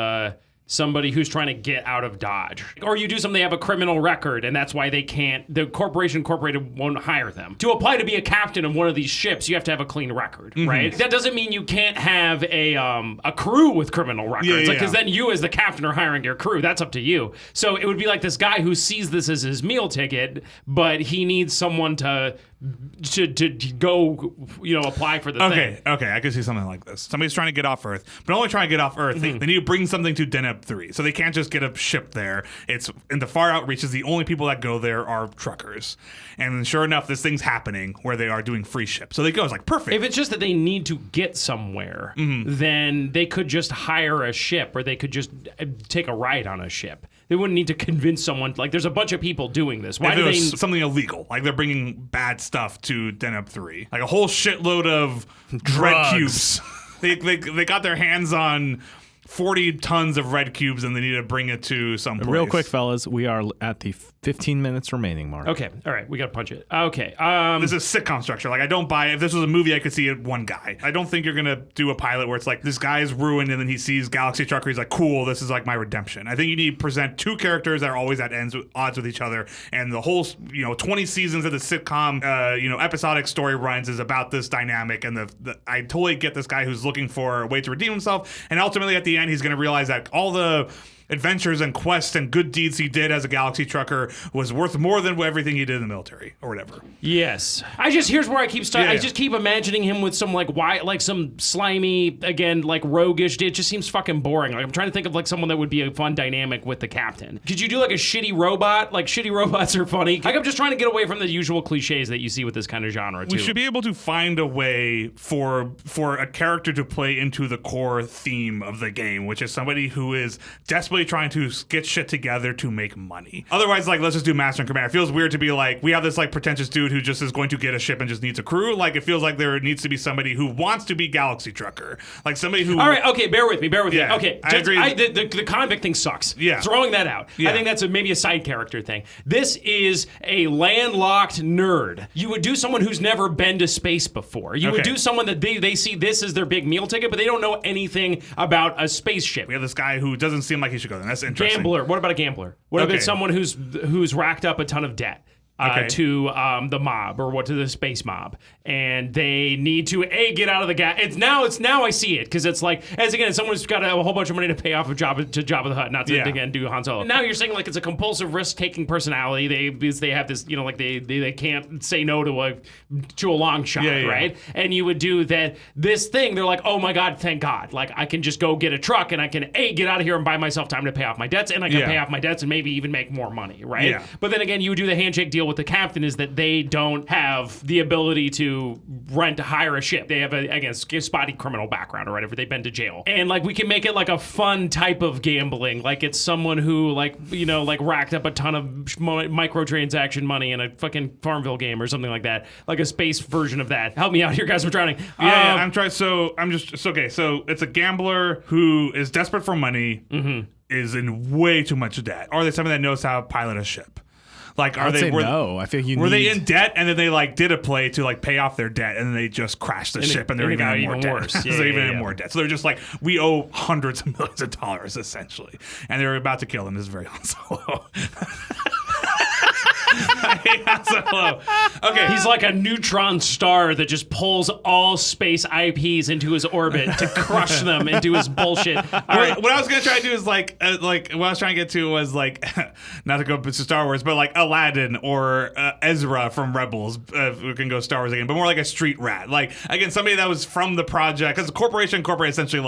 somebody who's trying to get out of Dodge, or you do something they have a criminal record, and that's why they can't. The corporation incorporated won't hire them to apply to be a captain of one of these ships. You have to have a clean record, right? That doesn't mean you can't have a crew with criminal records, Yeah, because then you as the captain are hiring your crew. That's up to you. So it would be like this guy who sees this as his meal ticket, but he needs someone to go, apply for the thing. Okay, I could see something like this. Somebody's trying to get off Earth, but only trying to get off Earth. They need to bring something to Deneb 3. So they can't just get a ship there. It's in the far out reaches. The only people that go there are truckers. And sure enough, this thing's happening where they are doing free ships. So they go, it's like, perfect. If it's just that they need to get somewhere, then they could just hire a ship, or they could just take a ride on a ship. They wouldn't need to convince someone. Like, there's a bunch of people doing this. Why if do it they? was something illegal, like they're bringing bad stuff to Deneb 3, like a whole shitload of dread Drugs. cubes. They got their hands on 40 tons of red cubes and they need to bring it to some place. Real quick, fellas, we are at the 15 minutes remaining mark. Okay, all right, we got to punch it. Okay. This is sitcom structure. Like, I don't buy it. If this was a movie, I could see it one guy. I don't think you're going to do a pilot where it's like, this guy is ruined and then he sees Galaxy Trucker. He's like, cool, this is like my redemption. I think you need to present two characters that are always at odds with each other. And the whole, 20 seasons of the sitcom, episodic story runs is about this dynamic. And I totally get this guy who's looking for a way to redeem himself. And ultimately, at the end, he's going to realize that all the adventures and quests and good deeds he did as a Galaxy Trucker was worth more than everything he did in the military or whatever. Yes. Here's where I keep I just keep imagining him with some some slimy, again, like roguish. It just seems fucking boring. Like, I'm trying to think of like someone that would be a fun dynamic with the captain. Could you do like a shitty robot? Like, shitty robots are funny. Like, I'm just trying to get away from the usual cliches that you see with this kind of genre too. We should be able to find a way for a character to play into the core theme of the game, which is somebody who is desperately trying to get shit together to make money. Otherwise, like, let's just do Master and Commander. It feels weird to be like, we have this like pretentious dude who just is going to get a ship and just needs a crew. Like, it feels like there needs to be somebody who wants to be Galaxy Trucker. Like, somebody who... All right, okay, bear with me. Yeah, Okay, I agree. The convict thing sucks. Yeah. Throwing that out. Yeah. I think that's maybe a side character thing. This is a landlocked nerd. You would do someone who's never been to space before. You would do someone that they see this as their big meal ticket, but they don't know anything about a spaceship. We have this guy who doesn't seem like he should go there. That's interesting. Gambler. What about a gambler? What about someone who's racked up a ton of debt? To the mob or to the space mob, and they need to get out of the gas. It's now I see it because it's like someone who's got a whole bunch of money to pay off of Jabba the Hutt, not to again do Han Solo. Now you're saying like it's a compulsive risk-taking personality. They have this they can't say no to a long shot, right? And you would do that this thing. They're like, oh my god, thank God! Like I can just go get a truck and I can get out of here and buy myself time to pay off my debts, and I can pay off my debts and maybe even make more money, right? Yeah. But then again, you would do the handshake deal with the captain is that they don't have the ability to hire a ship. They have a spotty criminal background or whatever. They've been to jail. And like we can make it like a fun type of gambling. Like it's someone who like racked up a ton of microtransaction money in a fucking Farmville game or something like that. Like a space version of that. Help me out here, guys. We're drowning. I'm trying. So it's a gambler who is desperate for money, is in way too much debt. Or are they someone that knows how to pilot a ship? Like, I think were they in debt and then they like did a play to like pay off their debt and then they just crashed the ship and they're even in more debt. Worse. So they're even in more debt. So they're just like, we owe hundreds of millions of dollars essentially, and they're about to kill them. This is very Han Solo. I hate Han Solo. Okay, he's like a neutron star that just pulls all space IPs into his orbit to crush them into his bullshit. All right. What I was gonna try to do is like what I was trying to get to was like not to go to Star Wars, but like Aladdin or Ezra from Rebels. We can go Star Wars again, but more like a street rat. Like again, somebody that was from the project because the corporation essentially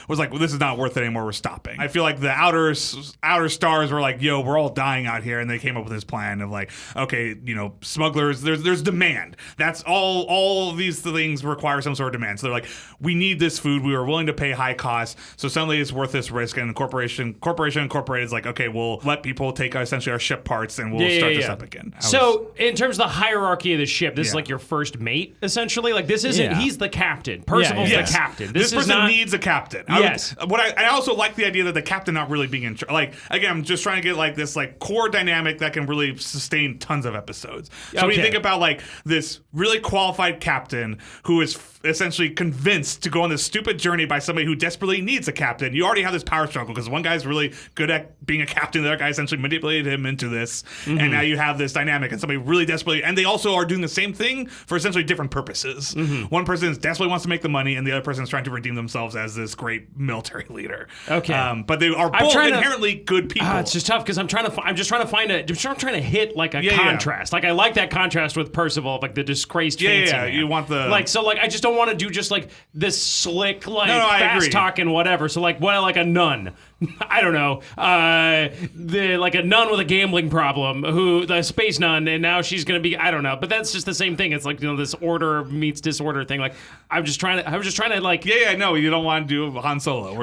was like, well, this is not worth it anymore. We're stopping. I feel like the outer stars were like, yo, we're all dying out here, and they came up with this plan of like, okay, smugglers, there's demand. That's all these things require some sort of demand. So they're like, we need this food. We are willing to pay high costs. So suddenly it's worth this risk. And the Corporation Incorporated is like, okay, we'll let people take essentially our ship parts and we'll start this up again. So in terms of the hierarchy of the ship, this is like your first mate, essentially. Like this isn't, he's the captain. Percival's the captain. This person needs a captain. Yes. I also like the idea that the captain not really being in charge. Like, again, I'm just trying to get like this like core dynamic that can really sustain tons of episodes. So when you think about like this really qualified captain who is essentially convinced to go on this stupid journey by somebody who desperately needs a captain, you already have this power struggle because one guy's really good at being a captain, the other guy essentially manipulated him into this, and now you have this dynamic and somebody really desperately, and they also are doing the same thing for essentially different purposes. One person desperately wants to make the money, and the other person is trying to redeem themselves as this great military leader. But they are both inherently good people. It's just tough because I'm trying to hit like a contrast. Like I like that contrast with Percival, like the disgraced fancy man. You want the I just don't want to do just like this slick, like I fast agree. talking whatever. So like a nun. I don't know, like a nun with a gambling problem, the space nun, and now she's gonna be, I don't know, but that's just the same thing. It's like, this order meets disorder thing. Like, I was just trying to like. No, you don't want to do Han Solo.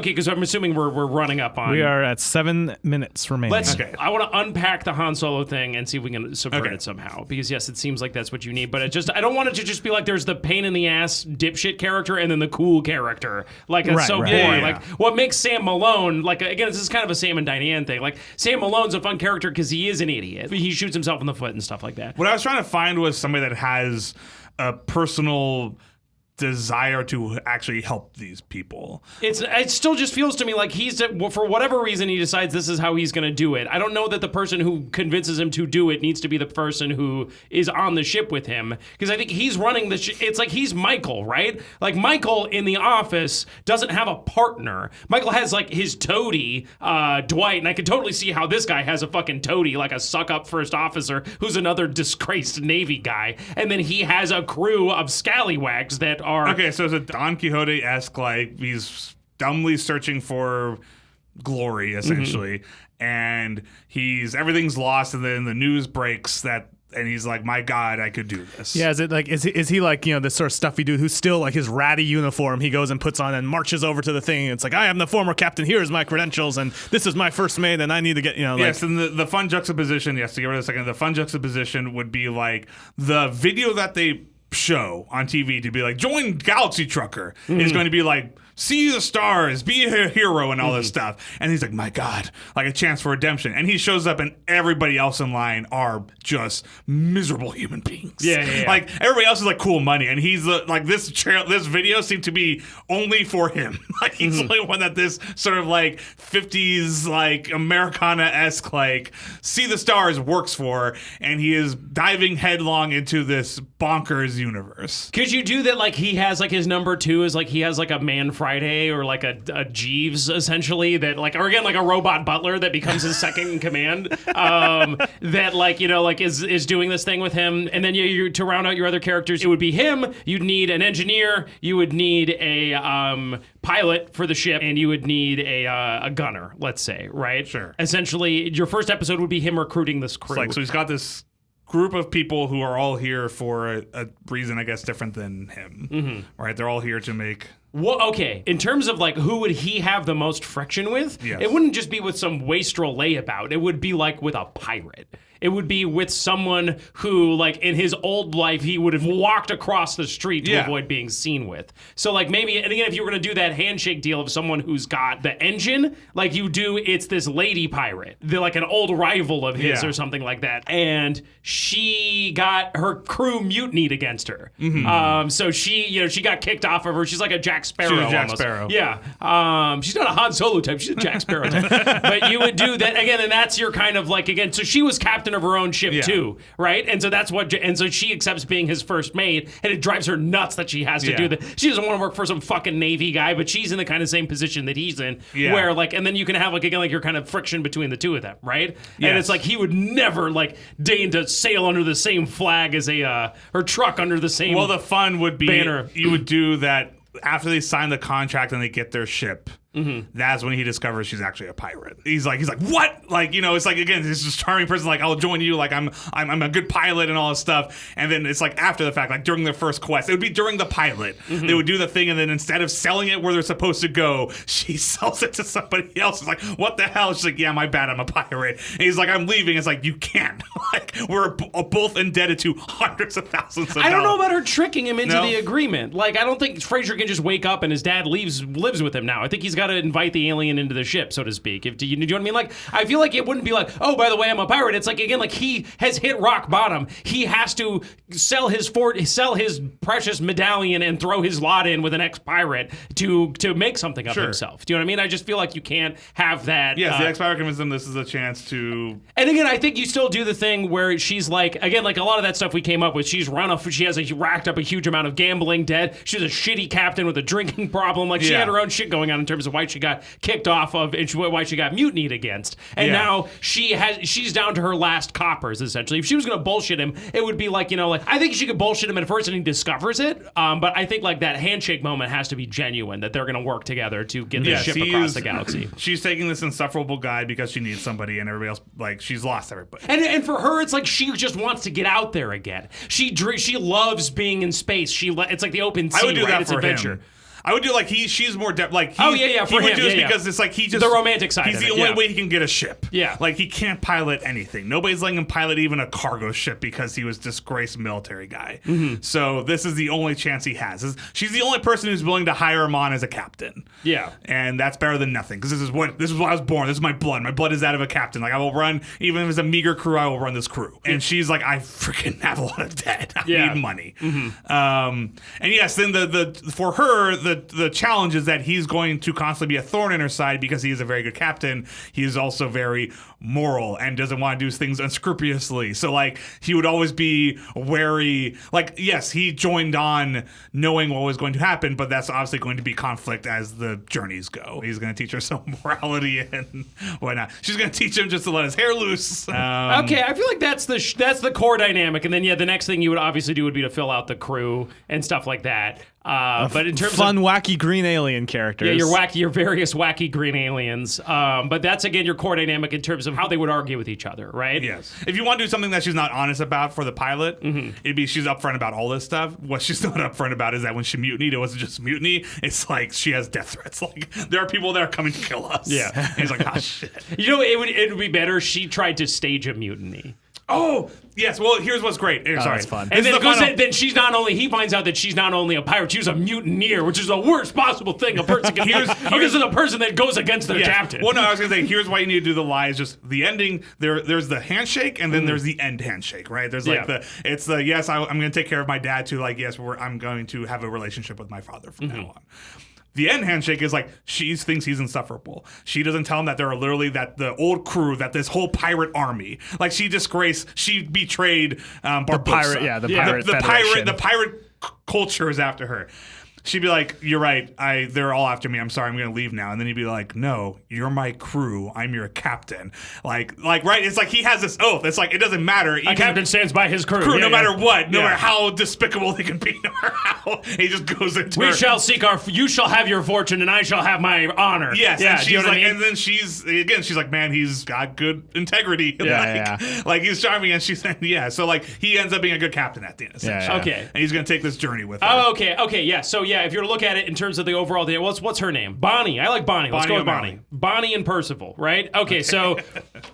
Because I'm assuming we're running up on. We are at 7 minutes remaining. I want to unpack the Han Solo thing and see if we can subvert it somehow. Because yes, it seems like that's what you need, but I don't want it to just be like there's the pain in the ass dipshit character and then the cool character. Like, it's so boring. Yeah. Like, what makes Sam Malone, like, again, this is kind of a Sam and Diane thing. Like, Sam Malone's a fun character because he is an idiot. He shoots himself in the foot and stuff like that. What I was trying to find was somebody that has a personal desire to actually help these people. It still just feels to me like for whatever reason he decides this is how he's going to do it. I don't know that the person who convinces him to do it needs to be the person who is on the ship with him, because I think he's running the ship. It's like he's Michael, right? Like, Michael in the office doesn't have a partner. Michael has like his toady, Dwight, and I can totally see how this guy has a fucking toady, like a suck-up first officer who's another disgraced Navy guy, and then he has a crew of scallywags that are... Okay, so it's a Don Quixote-esque, like, he's dumbly searching for glory, essentially, and everything's lost, and then the news breaks that, and he's like, my God, I could do this. Yeah, is he like, this sort of stuffy dude who's still like his ratty uniform he goes and puts on and marches over to the thing, and it's like, I am the former captain, here's my credentials, and this is my first mate, and I need to get, Yes, and the fun juxtaposition, to get rid of a second, the fun juxtaposition would be like the video that they show on TV to be like, join Galaxy Trucker, is going to be like, see the stars, be a hero, and all this stuff. And he's like, my God, like a chance for redemption. And he shows up, and everybody else in line are just miserable human beings. Yeah. Like, everybody else is like cool money, and he's like, this video seemed to be only for him. Like, he's the only one that this sort of like 50s like Americana-esque like see the stars works for, and he is diving headlong into this bonkers universe. Could you do that? Like, he has like his number 2 is like he has like a Man Friday or like a Jeeves, essentially, that like, or again, like a robot butler that becomes his second in command, that like, like is doing this thing with him. And then you to round out your other characters, it would be him. You'd need an engineer. You would need a pilot for the ship, and you would need a gunner, let's say, right? Sure. Essentially, your first episode would be him recruiting this crew. It's like, so he's got this group of people who are all here for a reason, I guess, different than him. Right? They're all here to make... Well, okay, in terms of like who would he have the most friction with, It wouldn't just be with some wastrel layabout. It would be like with a pirate. It would be with someone who, like, in his old life, he would have walked across the street to avoid being seen with. So, like, maybe, and again, if you were going to do that handshake deal of someone who's got the engine, like you do, it's this lady pirate. They're like an old rival of his or something like that. And she got her crew mutinied against her. So she got kicked off of her. She's like a Jack Sparrow. She's a Jack almost. Sparrow. Yeah. She's not a Han Solo type. She's a Jack Sparrow type. But you would do that, again, and that's your kind of, like, again, so she was captain of her own ship too, right? And so that's what, and so she accepts being his first mate, and it drives her nuts that she has to do that. She doesn't want to work for some fucking Navy guy, but she's in the kind of same position that he's in, where like, and then you can have like, again, like your kind of friction between the two of them, right? And it's like he would never like deign to sail under the same flag as her truck under the same. Well, the fun would be banner. You would do that after they sign the contract and they get their ship. That's when he discovers she's actually a pirate. He's like, what? Like, it's like, again, this charming person, like, I'll join you, like, I'm a good pilot and all this stuff. And then it's like after the fact, like during their first quest, it would be during the pilot. They would do the thing, and then instead of selling it where they're supposed to go, she sells it to somebody else. It's like, what the hell? She's like, yeah, my bad, I'm a pirate. And he's like, I'm leaving. It's like, you can't. Like, we're both indebted to hundreds of thousands of dollars. I don't know about her tricking him into the agreement. Like, I don't think Frasier can just wake up and his dad lives with him now. I think he's got to invite the alien into the ship, so to speak. Do you know what I mean? Like, I feel like it wouldn't be like, oh, by the way, I'm a pirate. It's like, again, like he has hit rock bottom. He has to sell his precious medallion and throw his lot in with an ex-pirate to make something of himself. Do you know what I mean? I just feel like you can't have that. Yes, the ex-pirate convinced them this is a chance to... And again, I think you still do the thing where she's like, again, like a lot of that stuff we came up with, she has racked up a huge amount of gambling debt. She's a shitty captain with a drinking problem. Like, she had her own shit going on in terms of of why she got kicked off of and why she got mutinied against. And now she's down to her last coppers, essentially. If she was going to bullshit him, it would be like, I think she could bullshit him at first and he discovers it. But I think like that handshake moment has to be genuine, that they're going to work together to get the ship across the galaxy. She's taking this insufferable guy because she needs somebody, and everybody else, like, she's lost everybody. And for her, it's like she just wants to get out there again. She loves being in space. It's like the open sea, I would do right? that It's for adventure. him. I would do like she's more for he would him. do this because it's like he just the romantic side. He's of the it, only way he can get a ship. Yeah, like he can't pilot anything. Nobody's letting him pilot even a cargo ship because he was disgraced military guy. Mm-hmm. So this is the only chance he has. She's the only person who's willing to hire him on as a captain. Yeah, and that's better than nothing because this is what I was born. This is my blood. My blood is that of a captain. Like I will run even if it's a meager crew. I will run this crew. And she's like, I freaking have a lot of debt. I need money. Mm-hmm. And yes, then for her the challenge is that he's going to constantly be a thorn in her side because he is a very good captain. He is also very moral and doesn't want to do things unscrupulously. So like he would always be wary. Like yes, he joined on knowing what was going to happen, but that's obviously going to be conflict as the journeys go. He's going to teach her some morality and whatnot. She's going to teach him just to let his hair loose. Okay, I feel like that's the core dynamic, and then the next thing you would obviously do would be to fill out the crew and stuff like that. But in terms fun, of wacky green alien characters. your various wacky green aliens. But that's again your core dynamic in terms of how they would argue with each other, right? Yes. If you want to do something that she's not honest about for the pilot, it'd be she's upfront about all this stuff. What she's not upfront about is that when she mutinied, it wasn't just mutiny. It's like she has death threats. Like there are people that are coming to kill us. Yeah. And he's like, oh shit. It would be better. She tried to stage a mutiny. Oh yes. Well, here's what's great. Sorry, that's fun. And then he finds out that she's not only a pirate, she was a mutineer, which is the worst possible thing a person can do. Because of the person that goes against their captain. Well, no, I was gonna say here's why you need to do the lie. Is just the ending. There's the handshake, and then there's the end handshake. Right? There's like yes, I'm gonna take care of my dad too. Like yes, I'm going to have a relationship with my father from now on. The end handshake is like she thinks he's insufferable. She doesn't tell him that there are literally the old crew, that this whole pirate army, like she betrayed Barbossa. The pirate culture is after her. She'd be like, "You're right. They're all after me. I'm sorry. I'm going to leave now." And then he'd be like, "No, you're my crew. I'm your captain." Like, right? It's like he has this oath. It's like it doesn't matter. A captain stands by his crew, no matter what, no matter how despicable they can be, no matter how he just goes into. You shall have your fortune, and I shall have my honor. Yes, and she's like, and then she's like, man, he's got good integrity. Like he's charming, and she's so like he ends up being a good captain at the end. Essentially. Okay, and he's going to take this journey with her. Oh, okay, yeah. So yeah. If you were to look at it in terms of the overall deal, what's her name? Bonnie. I like Bonnie. Let's go with Bonnie. Bonnie and Percival, right? Okay, so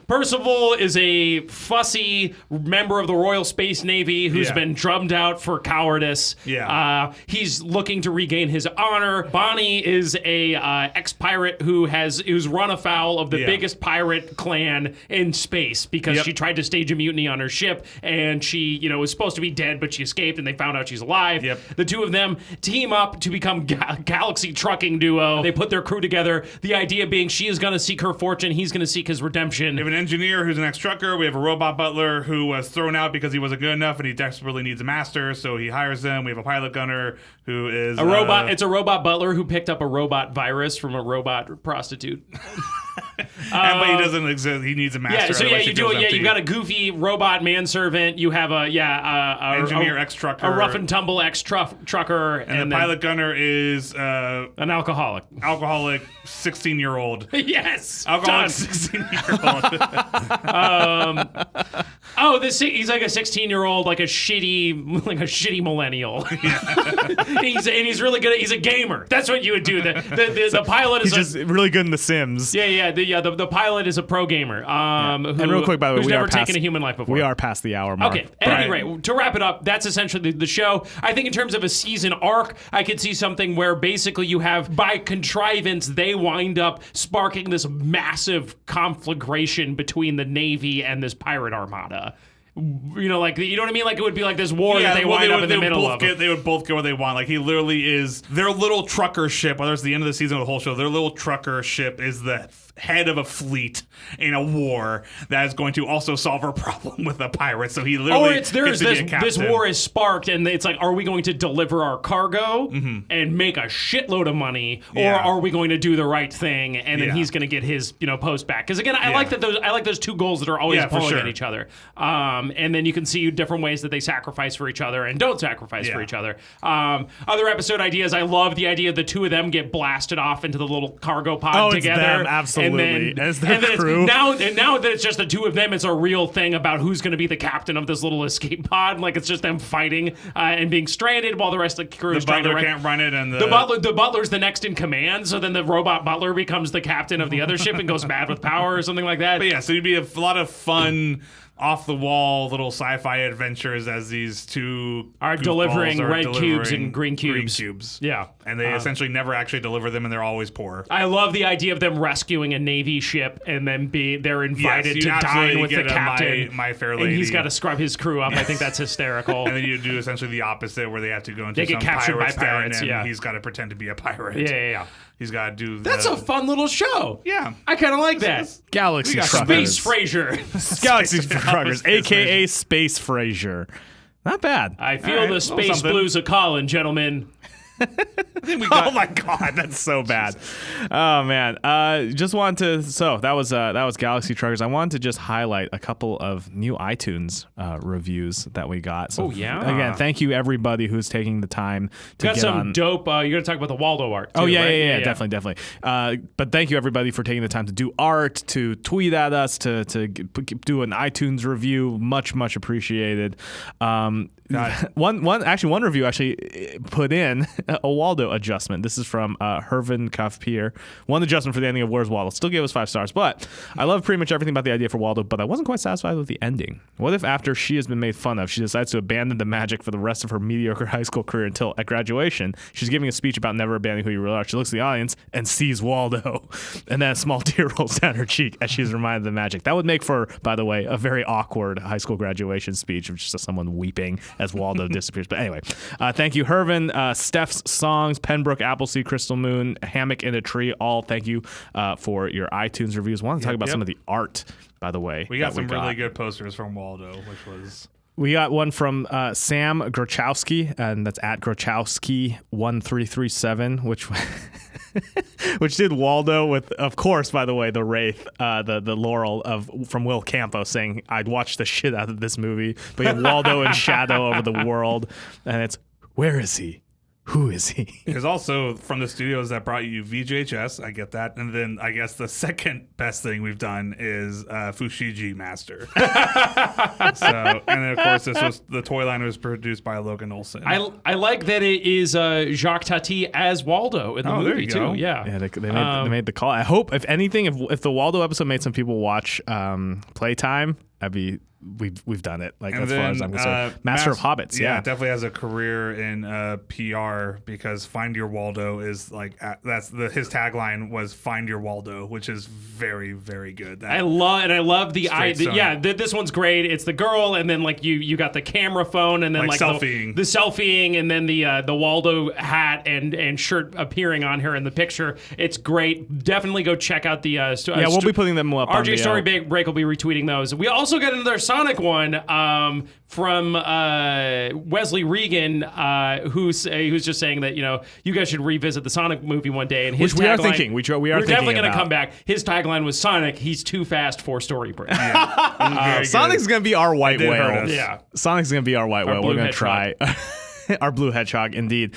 Percival is a fussy member of the Royal Space Navy who's been drummed out for cowardice. Yeah. He's looking to regain his honor. Bonnie is a ex-pirate who's run afoul of the biggest pirate clan in space because she tried to stage a mutiny on her ship, and she, was supposed to be dead, but she escaped, and they found out she's alive. Yep. The two of them team up to become galaxy trucking duo. They put their crew together. The idea being she is going to seek her fortune. He's going to seek his redemption. We have an engineer who's an ex-trucker. We have a robot butler who was thrown out because he wasn't good enough and he desperately needs a master, so he hires them. We have a pilot gunner who is a robot. It's a robot butler who picked up a robot virus from a robot prostitute. But he doesn't exist. He needs a master. You do it. Yeah, you've got a goofy robot manservant. You have a engineer ex-trucker, a rough and tumble ex-trucker, and the pilot gunner is an alcoholic. 16-year-old. Yes, alcoholic 16-year-old. He's like a 16-year-old, like a shitty millennial. he's really good. He's a gamer. That's what you would do. The pilot is just really good in The Sims. The pilot is a pro gamer. And real quick, by the way, who's never taken a human life before. We are past the hour mark. Okay. At any rate, to wrap it up, that's essentially the show. I think in terms of a season arc, I could see something where basically you have, by contrivance, they wind up sparking this massive conflagration between the Navy and this pirate armada. you know, like, you know what I mean? Like, it would be like this war that they wind up in the middle of. They would both get what they want. Like, he literally is their little trucker ship, whether it's the end of the season or the whole show, their little trucker ship is the head of a fleet in a war that is going to also solve a problem with a pirate. So he literally this war is sparked, and it's like, are we going to deliver our cargo and make a shitload of money, or are we going to do the right thing and then he's going to get his, you know, post back? Because again, I like those two goals that are always pulling at each other. And then you can see different ways that they sacrifice for each other and don't sacrifice for each other. Other episode ideas, I love the idea the two of them get blasted off into the little cargo pod together. It's them, absolutely. As their crew. Now that it's just the two of them, it's a real thing about who's going to be the captain of this little escape pod. Like, it's just them fighting and being stranded while the rest of the crew is trying to can't run it, and the butler's the next in command. So then the robot butler becomes the captain of the other ship and goes mad with power or something like that. But yeah, so it'd be a lot of fun, off-the-wall little sci-fi adventures as these two are delivering cubes and green cubes. Yeah. And they essentially never actually deliver them, and they're always poor. I love the idea of them rescuing a Navy ship and then they're invited to dine with the captain. My Fair Lady. And he's got to scrub his crew up. I think that's hysterical. And then you do essentially the opposite, where they have to go into some captured by pirates, and he's got to pretend to be a pirate. Yeah. He's got to do That's a fun little show. Yeah. I kind of like that. Galaxy Space Frasier. Galaxy Truckers, a.k.a. Space Frasier. Not bad. I feel the space blues a calling, gentlemen. Oh my God, that's so bad. Oh man, just wanted to. So that was Galaxy Truckers. I wanted to just highlight a couple of new iTunes reviews that we got. So again, thank you everybody who's taking the time to got get some on. dope. You're gonna talk about the Waldo art. Too, oh yeah, right? yeah, definitely. But thank you everybody for taking the time to do art, to tweet at us, to do an iTunes review. Much appreciated. One review actually put in a Waldo adjustment. This is from Hervin Kafpier. One adjustment for the ending of Where's Waldo. Still gave us 5 stars, but I love pretty much everything about the idea for Waldo, but I wasn't quite satisfied with the ending. What if after she has been made fun of, she decides to abandon the magic for the rest of her mediocre high school career until at graduation, she's giving a speech about never abandoning who you really are. She looks at the audience and sees Waldo, and then a small tear rolls down her cheek as she's reminded of the magic. That would make for, by the way, a very awkward high school graduation speech of just someone weeping as Waldo disappears. But anyway, thank you, Hervin, Steph's Songs, Pembroke, Appleseed, Crystal Moon, Hammock in a Tree. All thank you for your iTunes reviews. I want to talk about some of the art, by the way. We got some really good posters from Waldo, which was... We got one from Sam Grochowski, and that's at Grochowski1337, which did Waldo with, of course, by the way, the Wraith, the Laurel from Will Campo saying, "I'd watch the shit out of this movie." But you have Waldo in shadow over the world, and it's, where is he? Who is he? There's also from the studios that brought you VJHS. I get that. And then I guess the second best thing we've done is Fushigi Master. And then, of course, the toy line was produced by Logan Olson. I like that it is Jacques Tati as Waldo in the movie, too. Yeah, they made the call. I hope, if anything, if the Waldo episode made some people watch Playtime, we've done it. Like, as far as I'm concerned, Master of Hobbits. Yeah, definitely has a career in PR, because Find Your Waldo is like his tagline was Find Your Waldo, which is very, very good. I love the idea. This one's great. It's the girl, and then like you got the camera phone, and then like selfieing. the selfieing, and then the Waldo hat and shirt appearing on her in the picture. It's great. Definitely go check out the we'll be putting them up. RJ Story Break will be retweeting those. We also got another Sonic one from Wesley Regan, who's just saying that, you guys should revisit the Sonic movie one day. And his which we are thinking. We're definitely going to come back. His tagline was, "Sonic, he's too fast for Story Break." Sonic's going to be our white whale. Yeah, Sonic's going to be our white whale. We're going to try. Our blue hedgehog, indeed.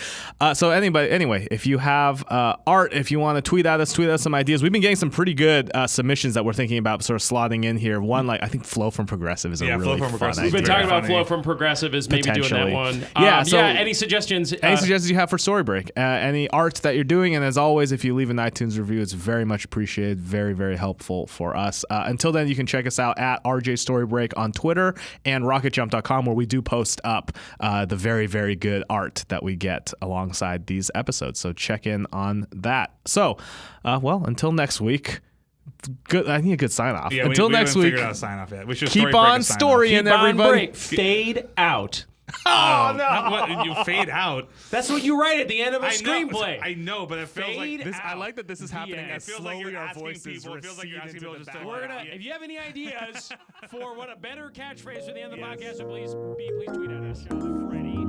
So anyway, if you have art, if you want to tweet at us some ideas. We've been getting some pretty good submissions that we're thinking about sort of slotting in here. One, like, I think Flow from Progressive is a really fun idea. We've been talking about Flow from Progressive as maybe doing that one. Any suggestions? Any suggestions you have for Story Break? Any art that you're doing? And as always, if you leave an iTunes review, it's very much appreciated. Very, very helpful for us. Until then, you can check us out at RJ Story Break on Twitter and RocketJump.com, where we do post up the very, very good art that we get alongside these episodes. So check in on that. So, until next week, good. I need a good sign off. Yeah, Until we next haven't week. figured out a sign off yet. We should Keep on storying, Keep on everybody. break. Fade out. Oh no! What, you fade out. That's what you write at the end of a I screenplay. know, I know, but it feels like Fade this. I like that this is happening as It feels like slowly you're our asking voices people. It feels like you're recede asking into people the just to background. We're gonna. If you have any ideas for what a better catchphrase for the end of the podcast, so please tweet at us. Freddie.